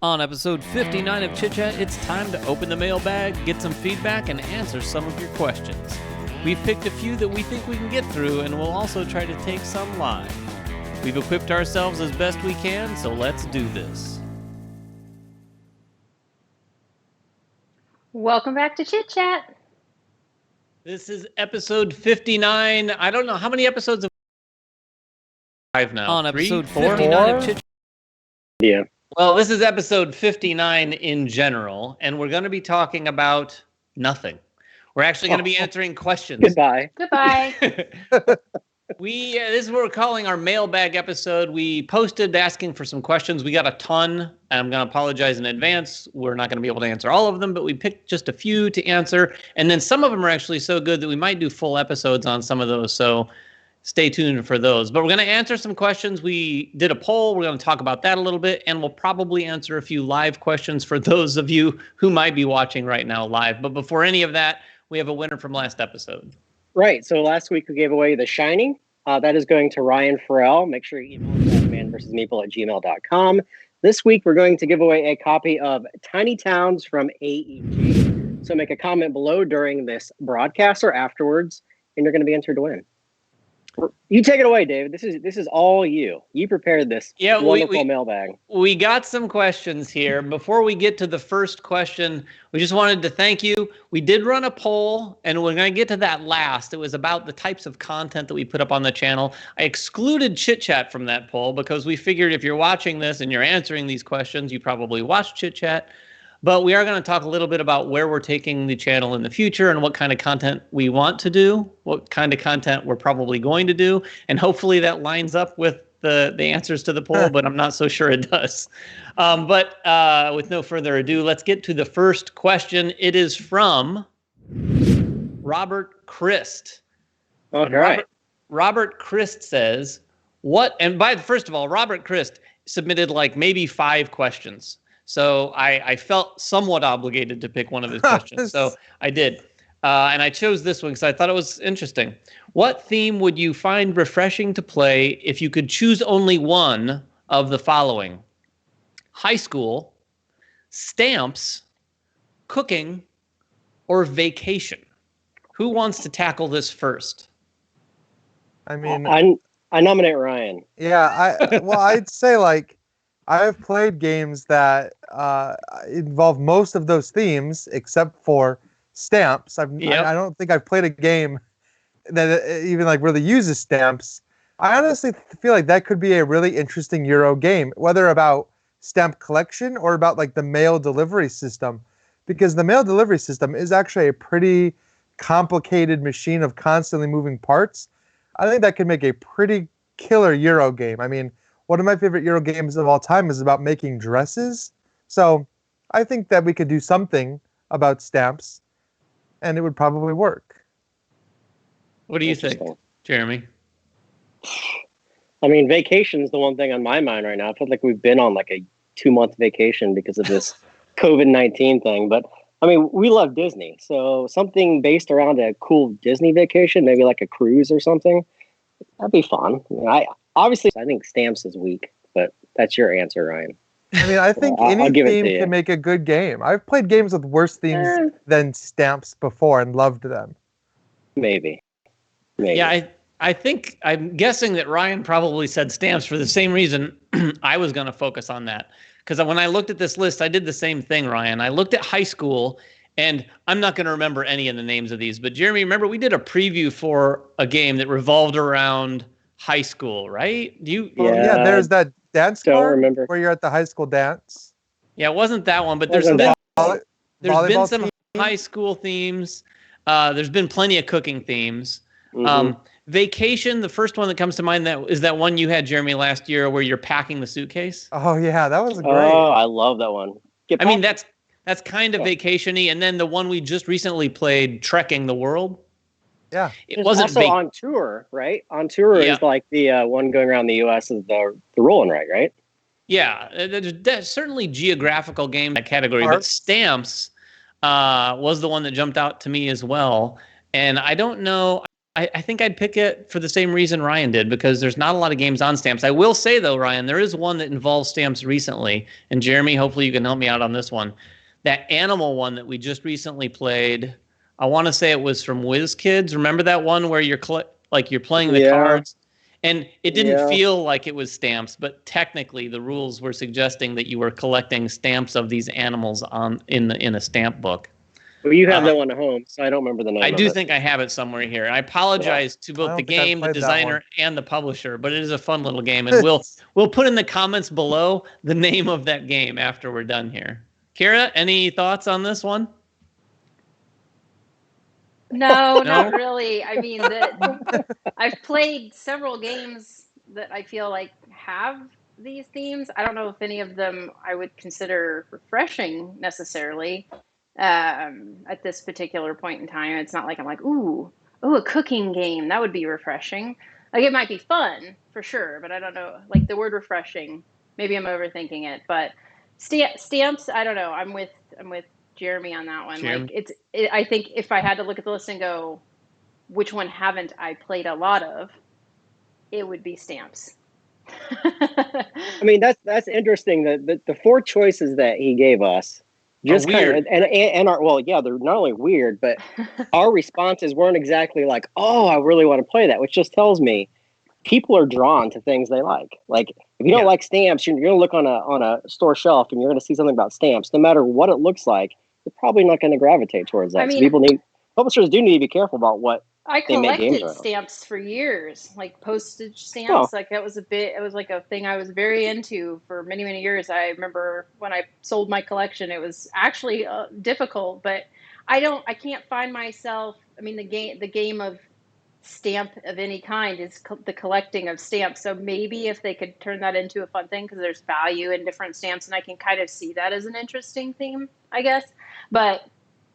On episode 59 of Chit Chat, it's time to open the mailbag, get some feedback, and answer some of your questions. We've picked a few that we think we can get through, and we'll also try to take some live. We've equipped ourselves as best we can, so let's do this. Welcome back to Chit Chat. This is episode 59. I don't know how many episodes have we have now. On episode 59 of Chit Chat. Yeah. Well, this is episode 59 in general, and we're going to be talking about nothing. We're actually going to be answering questions. Goodbye. Goodbye. This is what we're calling our mailbag episode. We posted asking for some questions. We got a ton, and I'm going to apologize in advance. We're not going to be able to answer all of them, but we picked just a few to answer. And then some of them are actually so good that we might do full episodes on some of those. So stay tuned for those. But we're going to answer some questions. We did a poll. We're going to talk about that a little bit, and we'll probably answer a few live questions for those of you who might be watching right now live. But before any of that, we have a winner from last episode. Right. So last week we gave away The Shining. That is going to Ryan Farrell. Make sure you email us at manversusmeeple@gmail.com. This week we're going to give away a copy of Tiny Towns from AEG. So make a comment below during this broadcast or afterwards, and you're going to be entered to win. You take it away, David. This is all you. You prepared this wonderful mailbag. We got some questions here. Before we get to the first question, we just wanted to thank you. We did run a poll, and we're going to get to that last. It was about the types of content that we put up on the channel. I excluded Chit Chat from that poll because we figured if you're watching this and you're answering these questions, you probably watched Chit Chat. But we are going to talk a little bit about where we're taking the channel in the future and what kind of content we want to do, what kind of content we're probably going to do, and hopefully that lines up with the answers to the poll, but I'm not so sure it does. But with no further ado, let's get to the first question. It is from Robert Christ. All right. Robert Christ says, first of all, Robert Christ submitted like maybe 5 questions. So I felt somewhat obligated to pick one of his questions. So I did. And I chose this one because I thought it was interesting. What theme would you find refreshing to play if you could choose only one of the following? High school, stamps, cooking, or vacation? Who wants to tackle this first? I mean, I nominate Ryan. Yeah, I'd say I've played games that involve most of those themes except for stamps. I don't think I've played a game that even really uses stamps. I honestly feel like that could be a really interesting Euro game, whether about stamp collection or about the mail delivery system, because the mail delivery system is actually a pretty complicated machine of constantly moving parts. I think that could make a pretty killer Euro game. I mean, one of my favorite Euro games of all time is about making dresses. So I think that we could do something about stamps, and it would probably work. What do you think, Jeremy? I mean, vacation is the one thing on my mind right now. I feel like we've been on a 2-month vacation because of this COVID-19 thing. But, I mean, we love Disney. So something based around a cool Disney vacation, maybe like a cruise or something, that'd be fun. Obviously, I think stamps is weak, but that's your answer, Ryan. I mean, I think any theme can make a good game. I've played games with worse themes than stamps before and loved them. Maybe. Yeah, I'm guessing that Ryan probably said stamps for the same reason I was going to focus on that. Because when I looked at this list, I did the same thing, Ryan. I looked at high school, and I'm not going to remember any of the names of these. But Jeremy, remember we did a preview for a game that revolved around high school, right? Yeah, there's that dance card remember. Where you're at the high school dance. Yeah, it wasn't that one, but there's been some high school themes. There's been plenty of cooking themes. Mm-hmm. Vacation, the first one that comes to mind is that one you had, Jeremy, last year where you're packing the suitcase. Oh yeah, that was great. Oh, I love that one. I mean, that's kind of vacation-y. And then the one we just recently played, Trekking the World. Yeah, it wasn't also on tour, right? On tour is the one going around the U.S. is the roll and write, right? Yeah, there's certainly geographical game in that category, but stamps was the one that jumped out to me as well. And I don't know. I think I'd pick it for the same reason Ryan did, because there's not a lot of games on stamps. I will say, though, Ryan, there is one that involves stamps recently. And Jeremy, hopefully you can help me out on this one. That animal one that we just recently played, I want to say it was from WizKids. Remember that one where you're playing the cards? And it didn't feel like it was stamps, but technically the rules were suggesting that you were collecting stamps of these animals in a stamp book. Well, you have that one at home, so I don't remember the name. I do think I have it somewhere here. I apologize to both the game, the designer, and the publisher, but it is a fun little game, and we'll put in the comments below the name of that game after we're done here. Kira, any thoughts on this one? No, not really. I mean, I've played several games that I feel like have these themes. I don't know if any of them I would consider refreshing necessarily at this particular point in time. It's not like I'm like, ooh, a cooking game. That would be refreshing. Like, it might be fun for sure, but I don't know. Like, the word refreshing, maybe I'm overthinking it. But stamps, I don't know. I'm with Jeremy on that one. Jeremy? Like, I think if I had to look at the list and go, which one haven't I played a lot of, it would be stamps. I mean, that's interesting. The four choices that he gave us just kind of, and our, well, yeah, they're not only weird, but our responses weren't exactly like, oh, I really want to play that, which just tells me people are drawn to things they like. Like, if you don't like stamps, you're going to look on a store shelf and you're going to see something about stamps. No matter what it looks like, you're probably not going to gravitate towards that. I mean, so publishers do need to be careful about what I collected stamps for years, like postage stamps. Like, it was like a thing I was very into for many, many years. I remember when I sold my collection, it was actually difficult, but I can't find myself. I mean, the game of stamp of any kind is the collecting of stamps. So maybe if they could turn that into a fun thing, because there's value in different stamps, and I can kind of see that as an interesting theme, I guess. But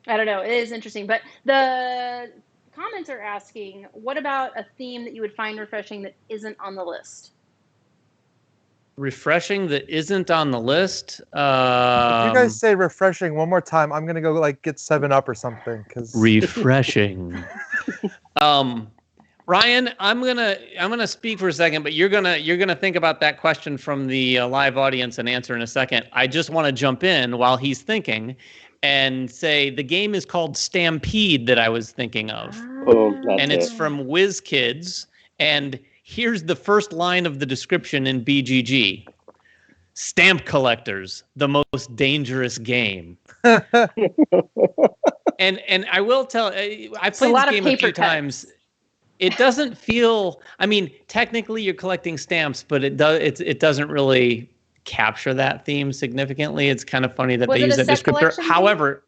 I don't know. It is interesting. But the comments are asking, what about a theme that you would find refreshing that isn't on the list? Refreshing that isn't on the list? If you guys say refreshing one more time, I'm gonna go like get 7-Up or something. Refreshing. Ryan, I'm gonna speak for a second, but you're gonna think about that question from the live audience and answer in a second. I just want to jump in while he's thinking and say the game is called Stampede that I was thinking of. And it's from WizKids. And here's the first line of the description in BGG. Stamp collectors, the most dangerous game. and I will tell, I played this game a few times. It doesn't feel, I mean, technically you're collecting stamps, but it doesn't really capture that theme significantly. It's kind of funny that they use that descriptor. However,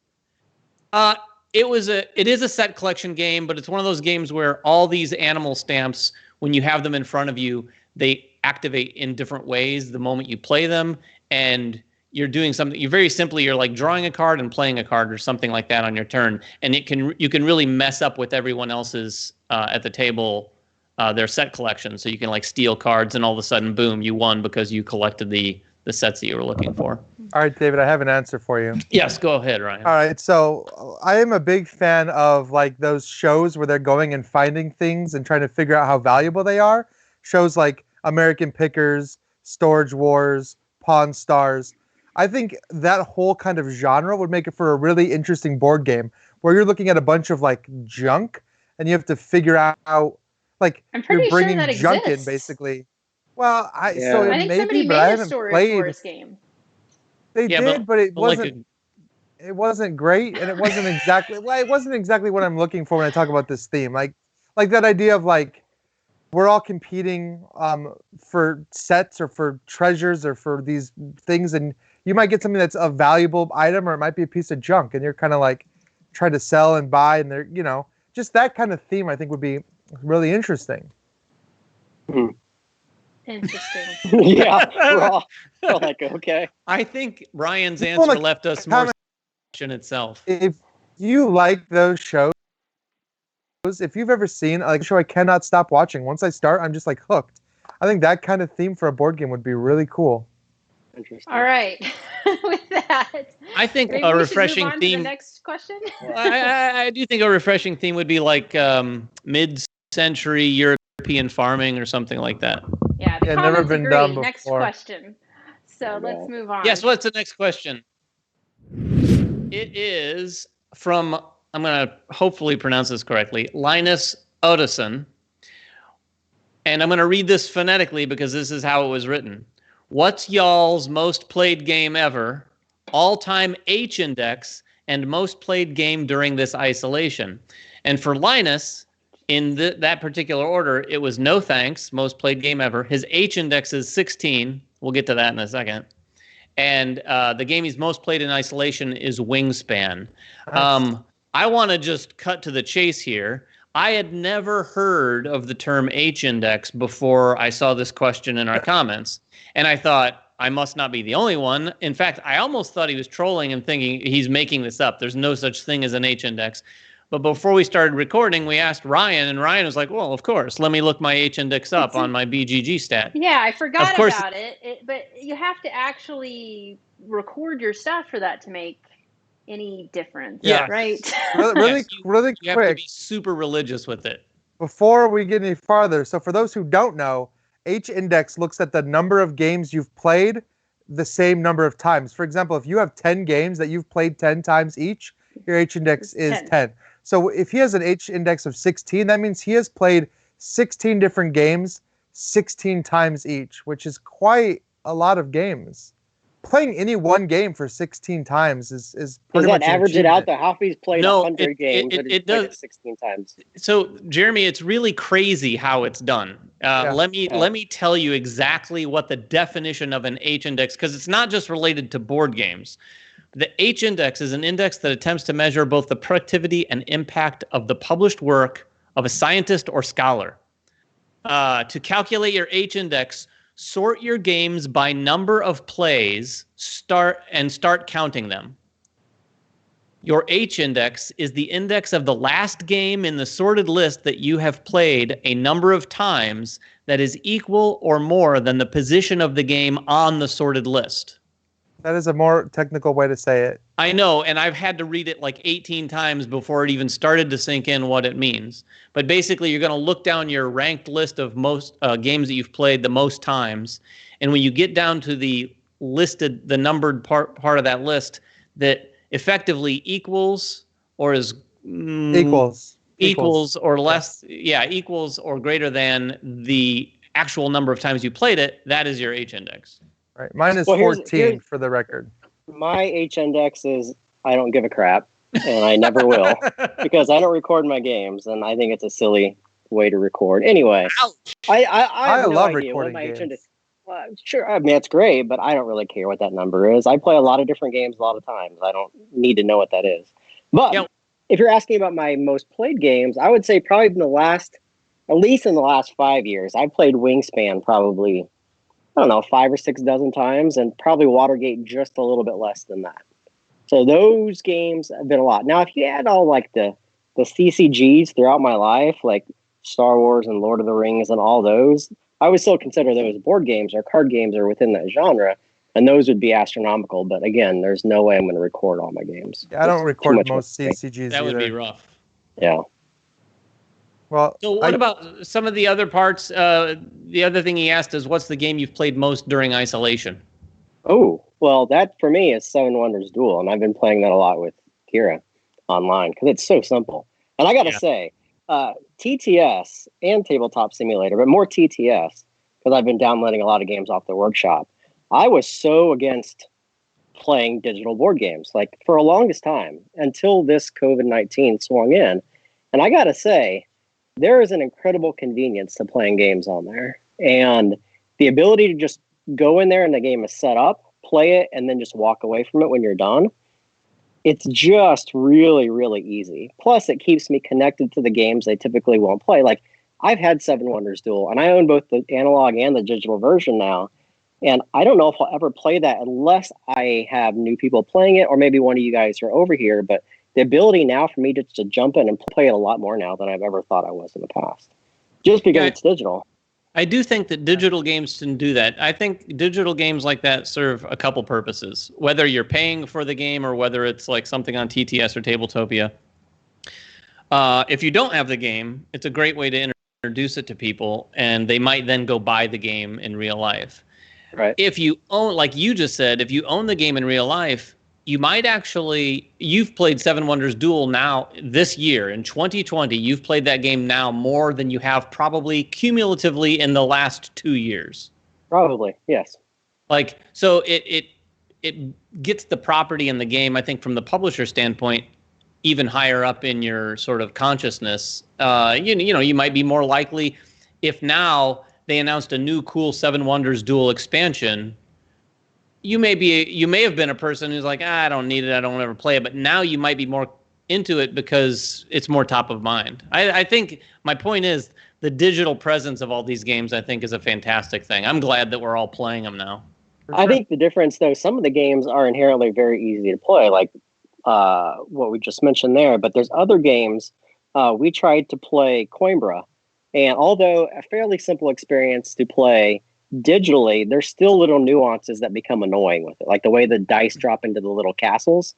it is a set collection game, but it's one of those games where all these animal stamps, when you have them in front of you, they activate in different ways the moment you play them, and you're doing something. You're like drawing a card and playing a card or something like that on your turn, and you can really mess up with everyone else's at the table their set collection. So you can like steal cards, and all of a sudden, boom, you won because you collected the sets that you were looking for. All right, David, I have an answer for you. Yes, go ahead, Ryan. All right, so I am a big fan of like those shows where they're going and finding things and trying to figure out how valuable they are. Shows like American Pickers, Storage Wars, Pawn Stars. I think that whole kind of genre would make it for a really interesting board game where you're looking at a bunch of like junk and you have to figure out like you're bringing junk in basically. Well, I think somebody made a Storage Wars game. They did, but it wasn't. It wasn't great, and it wasn't exactly. Well, it wasn't exactly what I'm looking for when I talk about this theme. Like that idea of like we're all competing for sets or for treasures or for these things, and you might get something that's a valuable item, or it might be a piece of junk, and you're kind of like trying to sell and buy, and they're just that kind of theme. I think would be really interesting. Interesting. Yeah, we're all like, okay. I think Ryan's answer left us more question itself. If you like those shows, if you've ever seen like a show I cannot stop watching, once I start, I'm just like hooked. I think that kind of theme for a board game would be really cool. Interesting. All right. With that, I think a refreshing theme. To the next question. I do think a refreshing theme would be like century European farming or something like that. Yeah, the comments never been agree. done Next before. question. So let's move on. Yes, what's the next question? It is from, I'm going to hopefully pronounce this correctly, Linus Odison. And I'm going to read this phonetically because this is how it was written. What's y'all's most played game ever, all-time H index, and most played game during this isolation? And for Linus, in that particular order, it was No Thanks, most played game ever. His H index is 16. We'll get to that in a second. And the game he's most played in isolation is Wingspan. Nice. I want to just cut to the chase here. I had never heard of the term H-index before I saw this question in our comments. And I thought, I must not be the only one. In fact, I almost thought he was trolling and thinking he's making this up. There's no such thing as an H-index. But before we started recording, we asked Ryan, and Ryan was like, well, of course, let me look my H-index up on my BGG stat. Yeah, I forgot about it. But you have to actually record your stuff for that to make any difference, right? Really quick. You have to be super religious with it. Before we get any farther, so for those who don't know, H-index looks at the number of games you've played the same number of times. For example, if you have 10 games that you've played 10 times each, your H-index is 10. So if he has an H-index of 16, that means he has played 16 different games 16 times each, which is quite a lot of games. Playing any one game for 16 times is pretty much. Does that average it out? The Hoffy's played 100 games, but it does does 16 times. So, Jeremy, it's really crazy how it's done. Let me tell you exactly what the definition of an H-index, because it's not just related to board games. The H-index is an index that attempts to measure both the productivity and impact of the published work of a scientist or scholar. To calculate your H-index, sort your games by number of plays, start counting them. Your H-index is the index of the last game in the sorted list that you have played a number of times that is equal or more than the position of the game on the sorted list. That is a more technical way to say it. I know, and I've had to read it like 18 times before it even started to sink in what it means. But basically, you're going to look down your ranked list of most games that you've played the most times, and when you get down to the numbered part of that list that effectively equals or is equals or less, equals or greater than the actual number of times you played it, that is your H-index. Right. Mine is 14 for the record. My H-index is I don't give a crap, and I never will, because I don't record my games, and I think it's a silly way to record. Anyway, I love recording games. H-index. Well, sure, I mean, it's great, but I don't really care what that number is. I play a lot of different games a lot of times. I don't need to know what that is. But if you're asking about my most played games, I would say probably at least in the last 5 years, I've played Wingspan probably, 5 or 6 dozen times, and probably Watergate just a little bit less than that. So those games have been a lot. Now, if you add all like the CCGs throughout my life, like Star Wars and Lord of the Rings and all those, I would still consider those board games or card games or within that genre, and those would be astronomical. But again, there's no way I'm going to record all my games. Yeah, I don't record most CCGs That would either. be rough. Yeah. Well, so what about some of the other parts? The other thing he asked is, what's the game you've played most during isolation? Oh, well, that for me is Seven Wonders Duel, and I've been playing that a lot with Kira online because it's so simple. And I got to say, TTS and Tabletop Simulator, but more TTS, because I've been downloading a lot of games off the workshop. I was so against playing digital board games, like for the longest time, until this COVID-19 swung in. And I got to say, there is an incredible convenience to playing games on there. And the ability to just go in there and the game is set up, play it, and then just walk away from it when you're done. It's just really, really easy. Plus, it keeps me connected to the games they typically won't play. Like, I've had Seven Wonders Duel, and I own both the analog and the digital version now. And I don't know if I'll ever play that unless I have new people playing it, or maybe one of you guys are over here. But the ability now for me to jump in and play it a lot more now than I've ever thought I was in the past, just because it's digital. I do think that digital games can do that. I think digital games like that serve a couple purposes, whether you're paying for the game or whether it's like something on TTS or Tabletopia. If you don't have the game, it's a great way to introduce it to people, and they might then go buy the game in real life. Right. If you own, like you just said, if you own the game in real life, you might actually, you've played Seven Wonders Duel now this year in 2020. You've played that game now more than you have probably cumulatively in the last 2 years. Probably, yes. Like, so it gets the property in the game, I think, from the publisher standpoint, even higher up in your sort of consciousness. You might be more likely, if now they announced a new cool Seven Wonders Duel expansion, you may have been a person who's like, I don't need it, I don't ever play it, but now you might be more into it because it's more top of mind. I think my point is the digital presence of all these games, I think, is a fantastic thing. I'm glad that we're all playing them now. I think the difference, though, some of the games are inherently very easy to play, like what we just mentioned there, but there's other games. We tried to play Coimbra, and although a fairly simple experience to play digitally, there's still little nuances that become annoying with it, like the way the dice drop into the little castles.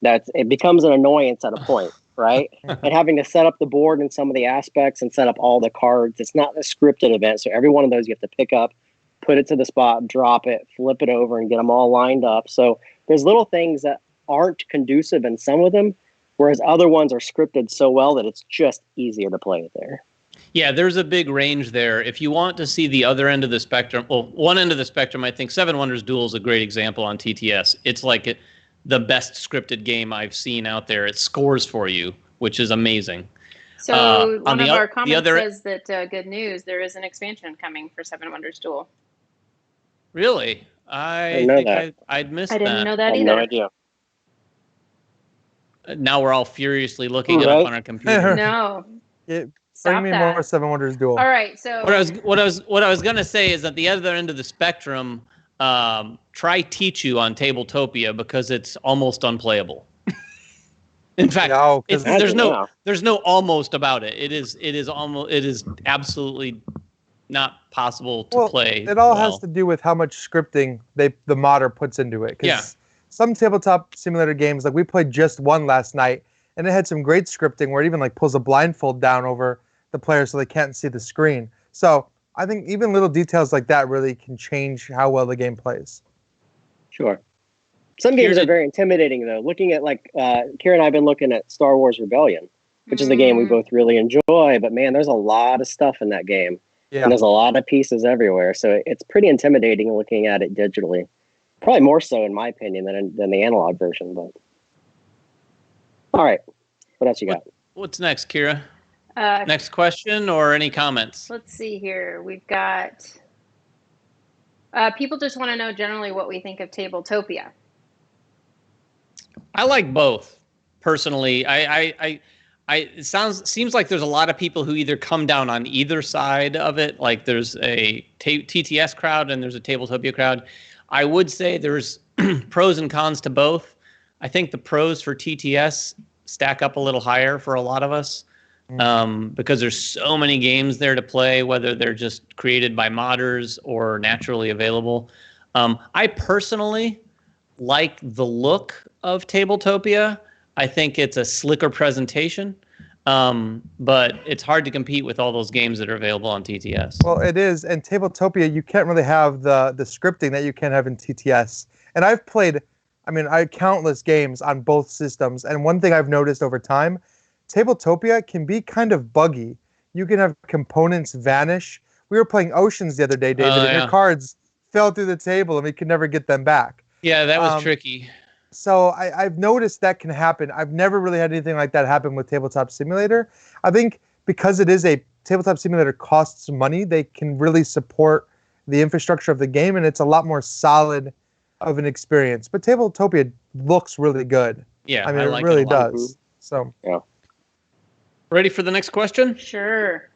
It becomes an annoyance at a point, right? And having to set up the board in some of the aspects and set up all the cards. It's not a scripted event, so every one of those you have to pick up, put it to the spot, drop it, flip it over, and get them all lined up. So there's little things that aren't conducive in some of them, whereas other ones are scripted so well that it's just easier to play it there. Yeah, there's a big range there. If you want to see the other end of the spectrum, well, one end of the spectrum, I think Seven Wonders Duel is a great example on TTS. It's like the best scripted game I've seen out there. It scores for you, which is amazing. So one of our comments says that good news, there is an expansion coming for Seven Wonders Duel. Really? I think I'd missed that. I didn't know that either. No idea. Now we're all furiously looking it up on our computer. No. Bring me more Seven Wonders Duel. All right, so what I was gonna say is at the other end of the spectrum, try Tichu on Tabletopia because it's almost unplayable. In fact, there's no almost about it. It is absolutely not possible to play. It all has to do with how much scripting the modder puts into it. Yeah. Some tabletop simulator games, like we played just one last night, and it had some great scripting where it even like pulls a blindfold down over the player so they can't see the screen. So I think even little details like that really can change how well the game plays. Sure. Some games are very intimidating, though. Looking at, like, Kira and I have been looking at Star Wars Rebellion, which is the game we both really enjoy. But, man, there's a lot of stuff in that game. Yeah. And there's a lot of pieces everywhere. So it's pretty intimidating looking at it digitally. Probably more so, in my opinion, than the analog version. But all right. What else you got? What's next, Kira? Next question or any comments? Let's see here. We've got people just want to know generally what we think of Tabletopia. I like both, personally. It seems like there's a lot of people who either come down on either side of it. Like there's a TTS crowd and there's a Tabletopia crowd. I would say there's pros and cons to both. I think the pros for TTS stack up a little higher for a lot of us because there's so many games there to play, whether they're just created by modders or naturally available. I personally like the look of Tabletopia. I think it's a slicker presentation, but it's hard to compete with all those games that are available on TTS. Well, it is, and Tabletopia, you can't really have the scripting that you can have in TTS. And I've played, I had countless games on both systems, and one thing I've noticed over time, Tabletopia can be kind of buggy. You can have components vanish. We were playing Oceans the other day, David, and your cards fell through the table, and we could never get them back. Yeah, that was tricky. So I've noticed that can happen. I've never really had anything like that happen with Tabletop Simulator. I think because it is a Tabletop Simulator costs money, they can really support the infrastructure of the game, and it's a lot more solid of an experience. But Tabletopia looks really good. Yeah, it like really does. So, yeah. Ready for the next question? Sure.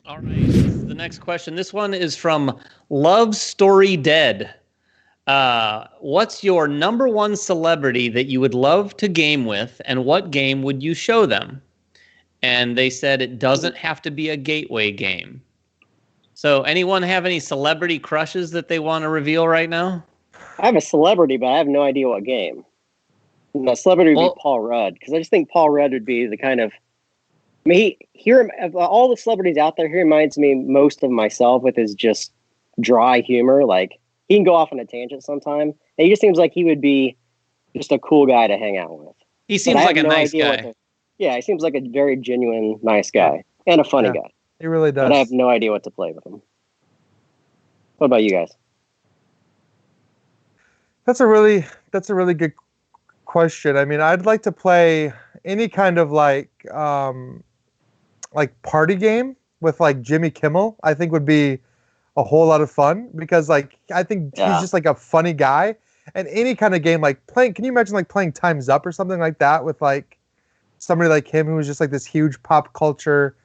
All right. The next question. This one is from Love Story Dead. What's your number one celebrity that you would love to game with, and what game would you show them? And they said it doesn't have to be a gateway game. So anyone have any celebrity crushes that they want to reveal right now? I have a celebrity, but I have no idea what game. And that celebrity would be Paul Rudd, because I just think Paul Rudd would be the kind of I mean, of all the celebrities out there, he reminds me most of myself with his just dry humor. Like, he can go off on a tangent sometime. And he just seems like he would be just a cool guy to hang out with. He seems like a nice guy. Yeah, he seems like a very genuine, nice guy. And a funny guy. He really does. But I have no idea what to play with him. What about you guys? That's a really good question. I mean, I'd like to play any kind of like party game with like Jimmy Kimmel. I think would be a whole lot of fun because like I think he's just like a funny guy. And any kind of game like playing, can you imagine like playing Time's Up or something like that with like somebody like him who was just like this huge pop culture,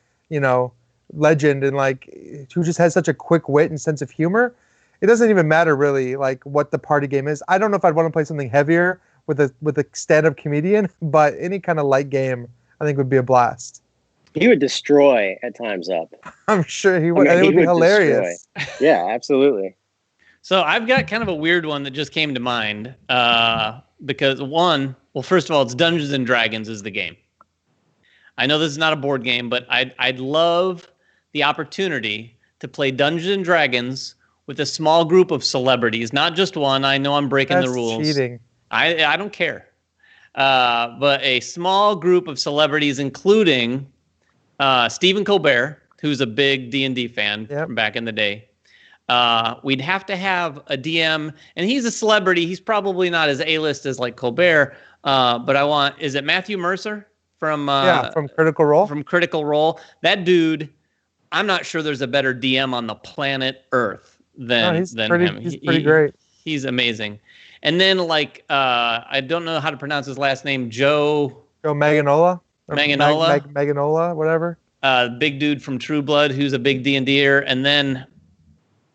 legend and like who just has such a quick wit and sense of humor. It doesn't even matter really like what the party game is. I don't know if I'd want to play something heavier with a stand-up comedian, but any kind of light game I think would be a blast. He would destroy at Time's Up. I'm sure he would. And it would be hilarious. Yeah, absolutely. So I've got kind of a weird one that just came to mind because first of all, it's Dungeons and Dragons is the game. I know this is not a board game, but I'd love the opportunity to play Dungeons and Dragons with a small group of celebrities, not just one. I know I'm breaking the rules. That's cheating. I don't care. But a small group of celebrities, including Stephen Colbert, who's a big D&D fan from back in the day. We'd have to have a DM, and he's a celebrity. He's probably not as A-list as like Colbert, but is it Matthew Mercer from Critical Role? From Critical Role. That dude, I'm not sure there's a better DM on the planet Earth than him. He's pretty great. He's amazing. And then I don't know how to pronounce his last name, Joe Maganola? Maganola, whatever. Big dude from True Blood, who's a big D&Der, and then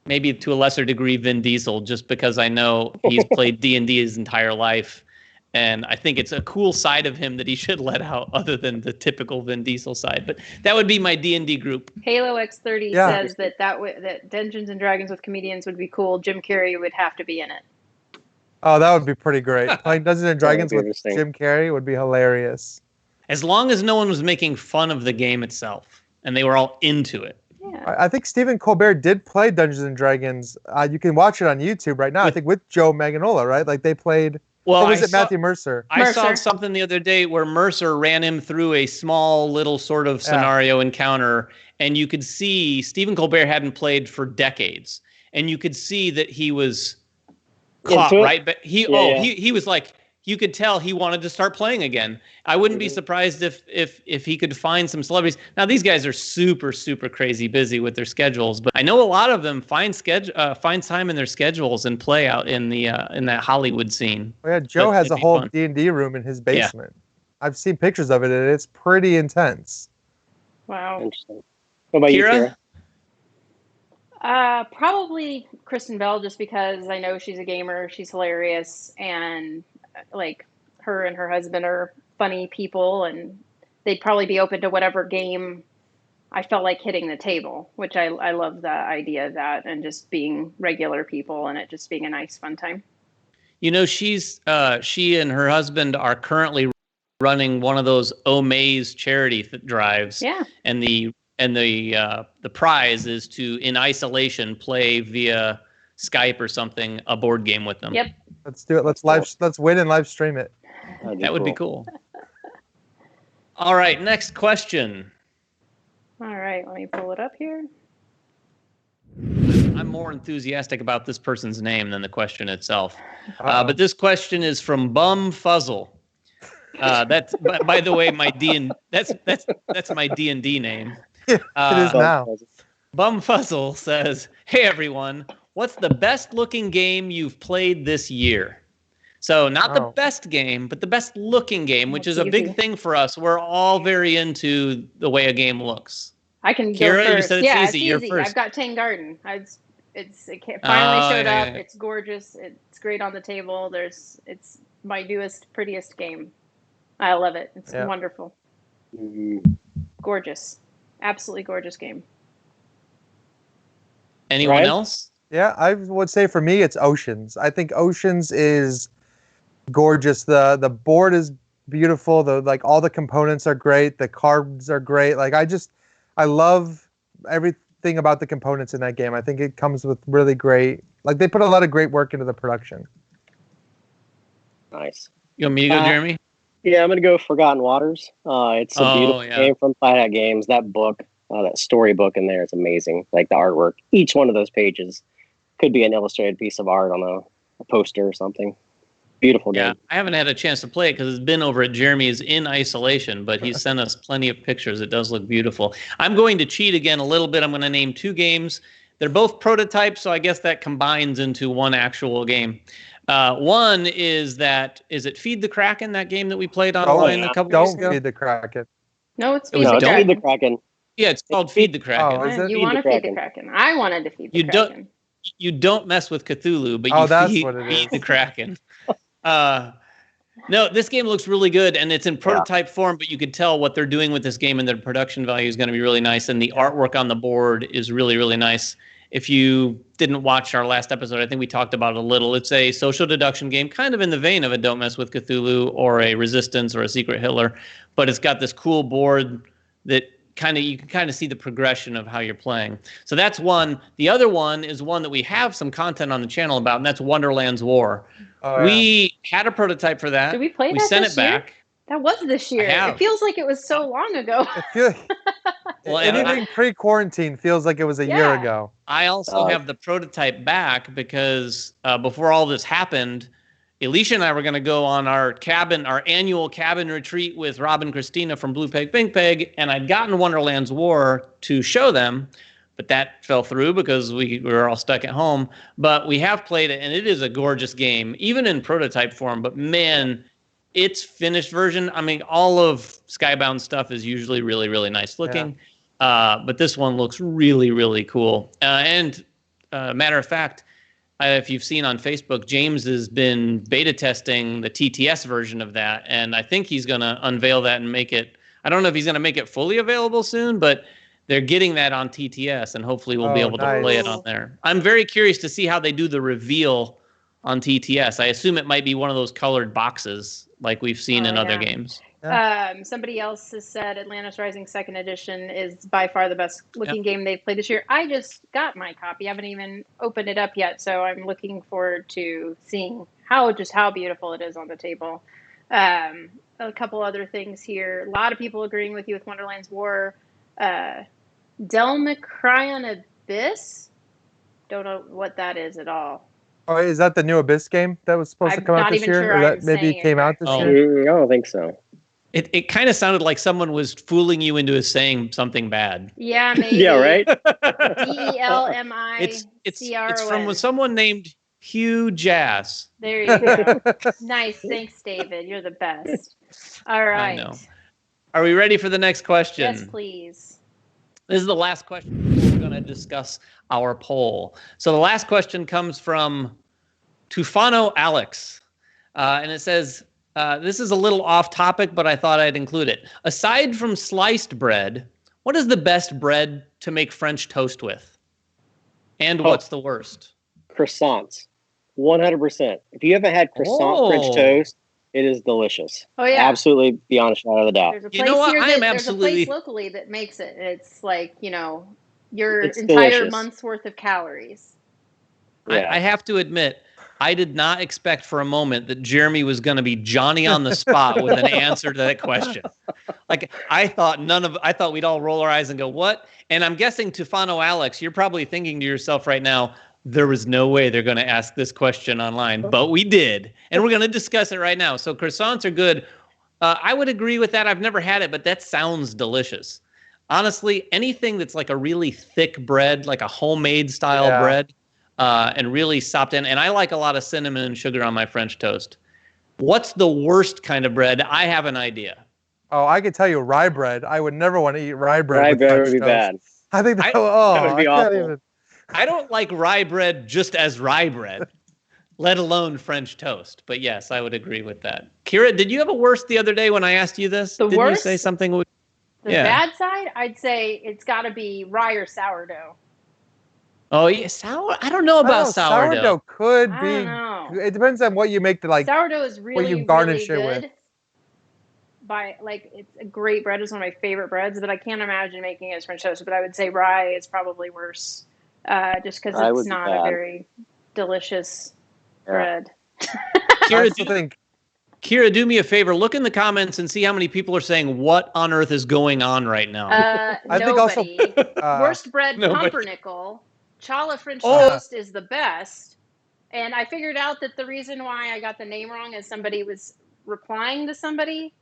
maybe to a lesser degree Vin Diesel, just because I know he's played D&D his entire life, and I think it's a cool side of him that he should let out, other than the typical Vin Diesel side. But that would be my D&D group. Halo X30 says that Dungeons and Dragons with comedians would be cool. Jim Carrey would have to be in it. Oh, that would be pretty great. Playing Dungeons and Dragons with Jim Carrey would be hilarious. As long as no one was making fun of the game itself, and they were all into it. Yeah. I think Stephen Colbert did play Dungeons and Dragons. You can watch it on YouTube right now. I think with Joe Maganola, right? Like they played. Or was it Matthew Mercer? I saw something the other day where Mercer ran him through a small little sort of scenario encounter, and you could see Stephen Colbert hadn't played for decades, and you could see that he was caught, right? But he was like, you could tell he wanted to start playing again. I wouldn't be surprised if he could find some celebrities. Now these guys are super, super crazy busy with their schedules, but I know a lot of them find time in their schedules and play out in that Hollywood scene. Oh, yeah, Joe has a whole D&D room in his basement. Yeah. I've seen pictures of it, and it's pretty intense. Wow. Interesting. What about you, Kira? Probably Kristen Bell, just because I know she's a gamer. She's hilarious, and like her and her husband are funny people, and they'd probably be open to whatever game I felt like hitting the table, which I love the idea of that, and just being regular people and it just being a nice fun time. She and her husband are currently running one of those Omaze charity drives. Yeah. And the prize is to, in isolation, play via Skype or something, a board game with them. Yep. Let's do it. Let's win and live stream it. That would be cool. All right, next question. All right, let me pull it up here. I'm more enthusiastic about this person's name than the question itself. But this question is from Bum Fuzzle. That's by the way, that's my D&D name. It is now. Bum Fuzzle says, "Hey everyone, what's the best looking game you've played this year?" So not the best game, but the best looking game, which is a big thing for us. We're all very into the way a game looks. I can Kira, go first. You said it's easy. You're first. I've got Tang Garden. It finally showed up. Yeah. It's gorgeous. It's great on the table. It's my newest, prettiest game. I love it. It's wonderful. Gorgeous. Absolutely gorgeous game. Anyone else? Yeah, I would say for me, it's Oceans. I think Oceans is gorgeous. The board is beautiful. All the components are great. The cards are great. I love everything about the components in that game. I think it comes with really great. They put a lot of great work into the production. Nice. You want me to go, Jeremy? Yeah, I'm gonna go Forgotten Waters. It's a beautiful game from Flat Hat Games. That book, that storybook in there is amazing. Like the artwork, each one of those pages could be an illustrated piece of art on a poster or something. Beautiful game. Yeah, I haven't had a chance to play it because it's been over at Jeremy's in isolation, but he's sent us plenty of pictures. It does look beautiful. I'm going to cheat again a little bit. I'm going to name 2 games. They're both prototypes, so I guess that combines into one actual game. One is it Feed the Kraken, that game that we played online a couple weeks ago? Don't Feed the Kraken. No, it's Feed the Kraken. Yeah, it's called Feed the Kraken. Oh, is it? You want to feed the Kraken. I wanted to feed the Kraken. You don't mess with Cthulhu, but you feed the Kraken. No, this game looks really good, and it's in prototype form, but you could tell what they're doing with this game, and the production value is going to be really nice, and the artwork on the board is really, really nice. If you didn't watch our last episode, I think we talked about it a little. It's a social deduction game, kind of in the vein of a Don't Mess with Cthulhu or a Resistance or a Secret Hitler, but it's got this cool board that you can kind of see the progression of how you're playing. So that's one. The other one is one that we have some content on the channel about, and that's Wonderland's War. We had a prototype for that. Did we play that We sent this it back. Year? That was this year. It feels like it was so long ago. Anything pre-quarantine feels like it was a year ago. I also have the prototype back because before all this happened, Alicia and I were going to go on our annual cabin retreat with Rob and Christina from Blue Peg Pink Peg, and I'd gotten Wonderland's War to show them, but that fell through because we were all stuck at home. But we have played it, and it is a gorgeous game, even in prototype form. But man, its finished version, I mean, all of Skybound stuff is usually really, really nice looking. But this one looks really, really cool. Matter of fact, if you've seen on Facebook, James has been beta testing the TTS version of that, and I think he's going to unveil that and make it. I don't know if he's going to make it fully available soon, but they're getting that on TTS, and hopefully we'll be able to play it on there. I'm very curious to see how they do the reveal on TTS. I assume it might be one of those colored boxes like we've seen in other games. Somebody else has said Atlantis Rising 2nd Edition is by far the best looking game they've played this year. I just got my copy. I haven't even opened it up yet, so I'm looking forward to seeing how beautiful it is on the table. A couple other things here. A lot of people agreeing with you with Wonderland's War. Delmacryon Abyss? Don't know what that is at all. Oh, is that the new Abyss game that was supposed to come out this year? Sure or that maybe came out this year? I don't think so. It kind of sounded like someone was fooling you into saying something bad. Yeah, maybe. Yeah, right? DELMICRON. It's from someone named Hugh Jass. There you go. Nice. Thanks, David. You're the best. All right. I know. Are we ready for the next question? Yes, please. This is the last question. We're going to discuss our poll. So the last question comes from Tufano Alex. And it says, this is a little off topic, but I thought I'd include it. Aside from sliced bread, what is the best bread to make French toast with? And what's the worst? Croissants. 100%. If you haven't had croissant French toast, it is delicious. Oh, yeah. Absolutely beyond a shadow of a doubt. There's a place there's a place locally that makes it. It's like, your entire delicious. month's worth of calories. Yeah. I have to admit, I did not expect for a moment that Jeremy was going to be Johnny on the spot with an answer to that question. Like, I thought we'd all roll our eyes and go, what? And I'm guessing, Tufano Alex, you're probably thinking to yourself right now, there was no way they're going to ask this question online, but we did. And we're going to discuss it right now. So croissants are good. I would agree with that. I've never had it, but that sounds delicious. Honestly, anything that's like a really thick bread, like a homemade style bread, and really sopped in. And I like a lot of cinnamon and sugar on my French toast. What's the worst kind of bread? I have an idea. Oh, I could tell you rye bread. I would never want to eat rye bread. Rye with bread French would be toast. bad. I think that would be awful. I don't like rye bread just as rye bread, let alone French toast. But yes, I would agree with that. Kira, did you have a worst the other day when I asked you this? Didn't you say something? The bad side, I'd say it's got to be rye or sourdough. Oh, yeah, I don't know about sourdough. Sourdough could I be. don't know. It depends on what you make Sourdough is really, what you garnish really it good. with. it's a great bread. It's one of my favorite breads, but I can't imagine making it as French toast. But I would say rye is probably worse, just because it's not a very delicious bread. Kira, do me a favor. Look in the comments and see how many people are saying, what on earth is going on right now? I think also worst bread, pumpernickel. Challah French toast is the best. And I figured out that the reason why I got the name wrong is somebody was replying to somebody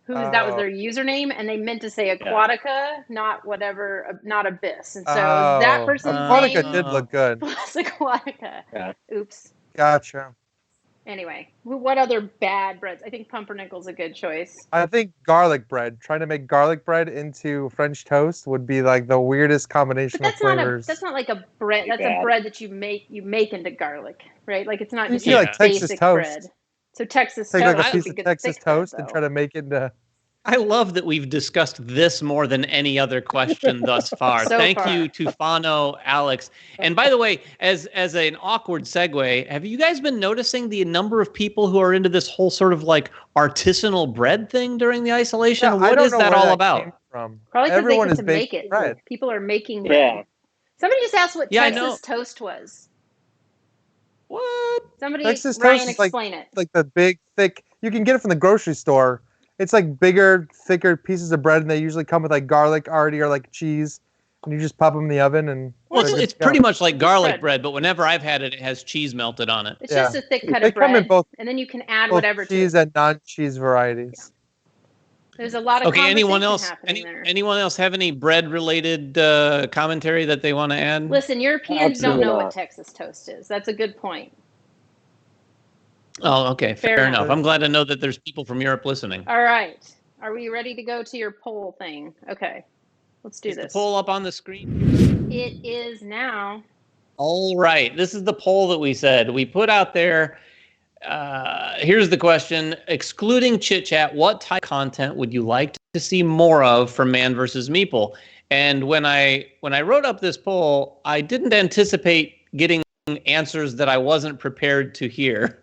that was their username, and they meant to say Aquatica, not Abyss. And so that person's Aquatica name did look good. was Aquatica. Yeah. Oops. Gotcha. Anyway, what other bad breads? I think pumpernickel's a good choice. I think garlic bread. Trying to make garlic bread into French toast would be like the weirdest combination of flavors. That's not like a bread. That's a bread that you make into garlic, right? Like it's not just like basic Texas toast. bread. So Texas toast. Take like a piece of Texas toast and try to make it into. I love that we've discussed this more than any other question thus far. Thank you to Fano, Alex. And by the way, as an awkward segue, have you guys been noticing the number of people who are into this whole sort of like artisanal bread thing during the isolation? Yeah, what is that all about? Probably because everyone they is get to make it. Bread. People are making bread. Yeah. Somebody just asked what Texas toast was. What? Texas Ryan, toast is explain it. Like the big, thick. You can get it from the grocery store. It's like bigger, thicker pieces of bread, and they usually come with like garlic already or like cheese, and you just pop them in the oven. And it's pretty much like garlic bread, but whenever I've had it, it has cheese melted on it. It's just a thick cut of bread, and then you can add whatever cheese and non-cheese varieties. There's a lot of anyone else? there. Anyone else have any bread-related commentary that they want to add? Listen, Europeans don't know what Texas toast is. That's a good point. Oh, okay. Fair enough. I'm glad to know that there's people from Europe listening. All right. Are we ready to go to your poll thing? Okay. Let's do this. Is the poll up on the screen? It is now. All right. This is the poll that we said. We put out there. Here's the question. Excluding Chit Chat, what type of content would you like to see more of from Man vs. Meeple? And when I wrote up this poll, I didn't anticipate getting answers that I wasn't prepared to hear.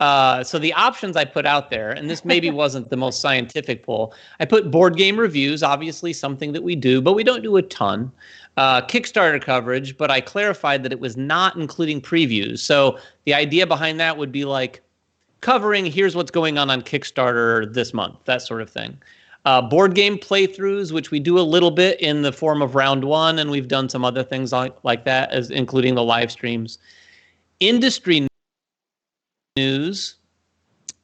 So the options I put out there, and this maybe wasn't the most scientific poll, I put board game reviews, obviously something that we do, but we don't do a ton. Kickstarter coverage, but I clarified that it was not including previews. So the idea behind that would be like covering, here's what's going on Kickstarter this month, that sort of thing. Board game playthroughs, which we do a little bit in the form of round one, and we've done some other things like that, as including the live streams. Industry news,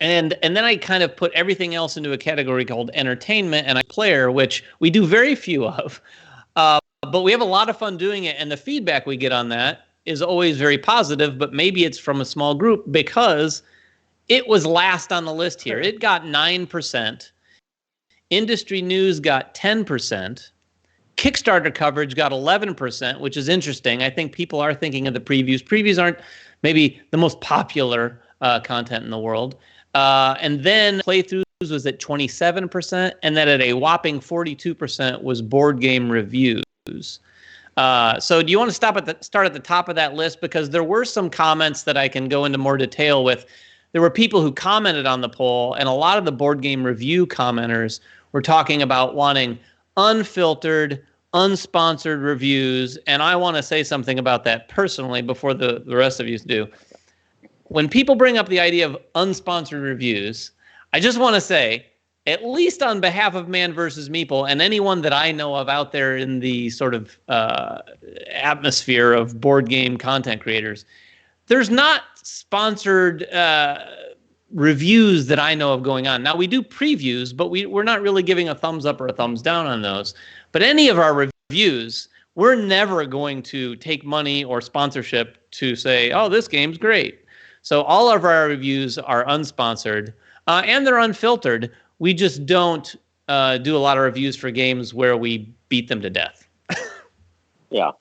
and then I kind of put everything else into a category called entertainment and player, which we do very few of, but we have a lot of fun doing it, and the feedback we get on that is always very positive, but maybe it's from a small group because it was last on the list here. It got 9%. Industry news got 10%. Kickstarter coverage got 11%, which is interesting. I think people are thinking of the previews. Previews aren't maybe the most popular content in the world. And then playthroughs was at 27%, and then at a whopping 42% was board game reviews. So do you want to start at the top of that list? Because there were some comments that I can go into more detail with. There were people who commented on the poll, and a lot of the board game review commenters were talking about wanting unfiltered, unsponsored reviews. And I want to say something about that personally before the rest of you do. When people bring up the idea of unsponsored reviews, I just want to say, at least on behalf of Man vs. Meeple and anyone that I know of out there in the sort of atmosphere of board game content creators, there's not sponsored reviews that I know of going on. Now, we do previews, but we're not really giving a thumbs up or a thumbs down on those. But any of our reviews, we're never going to take money or sponsorship to say, oh, this game's great. So all of our reviews are unsponsored, and they're unfiltered. We just don't do a lot of reviews for games where we beat them to death. Yeah.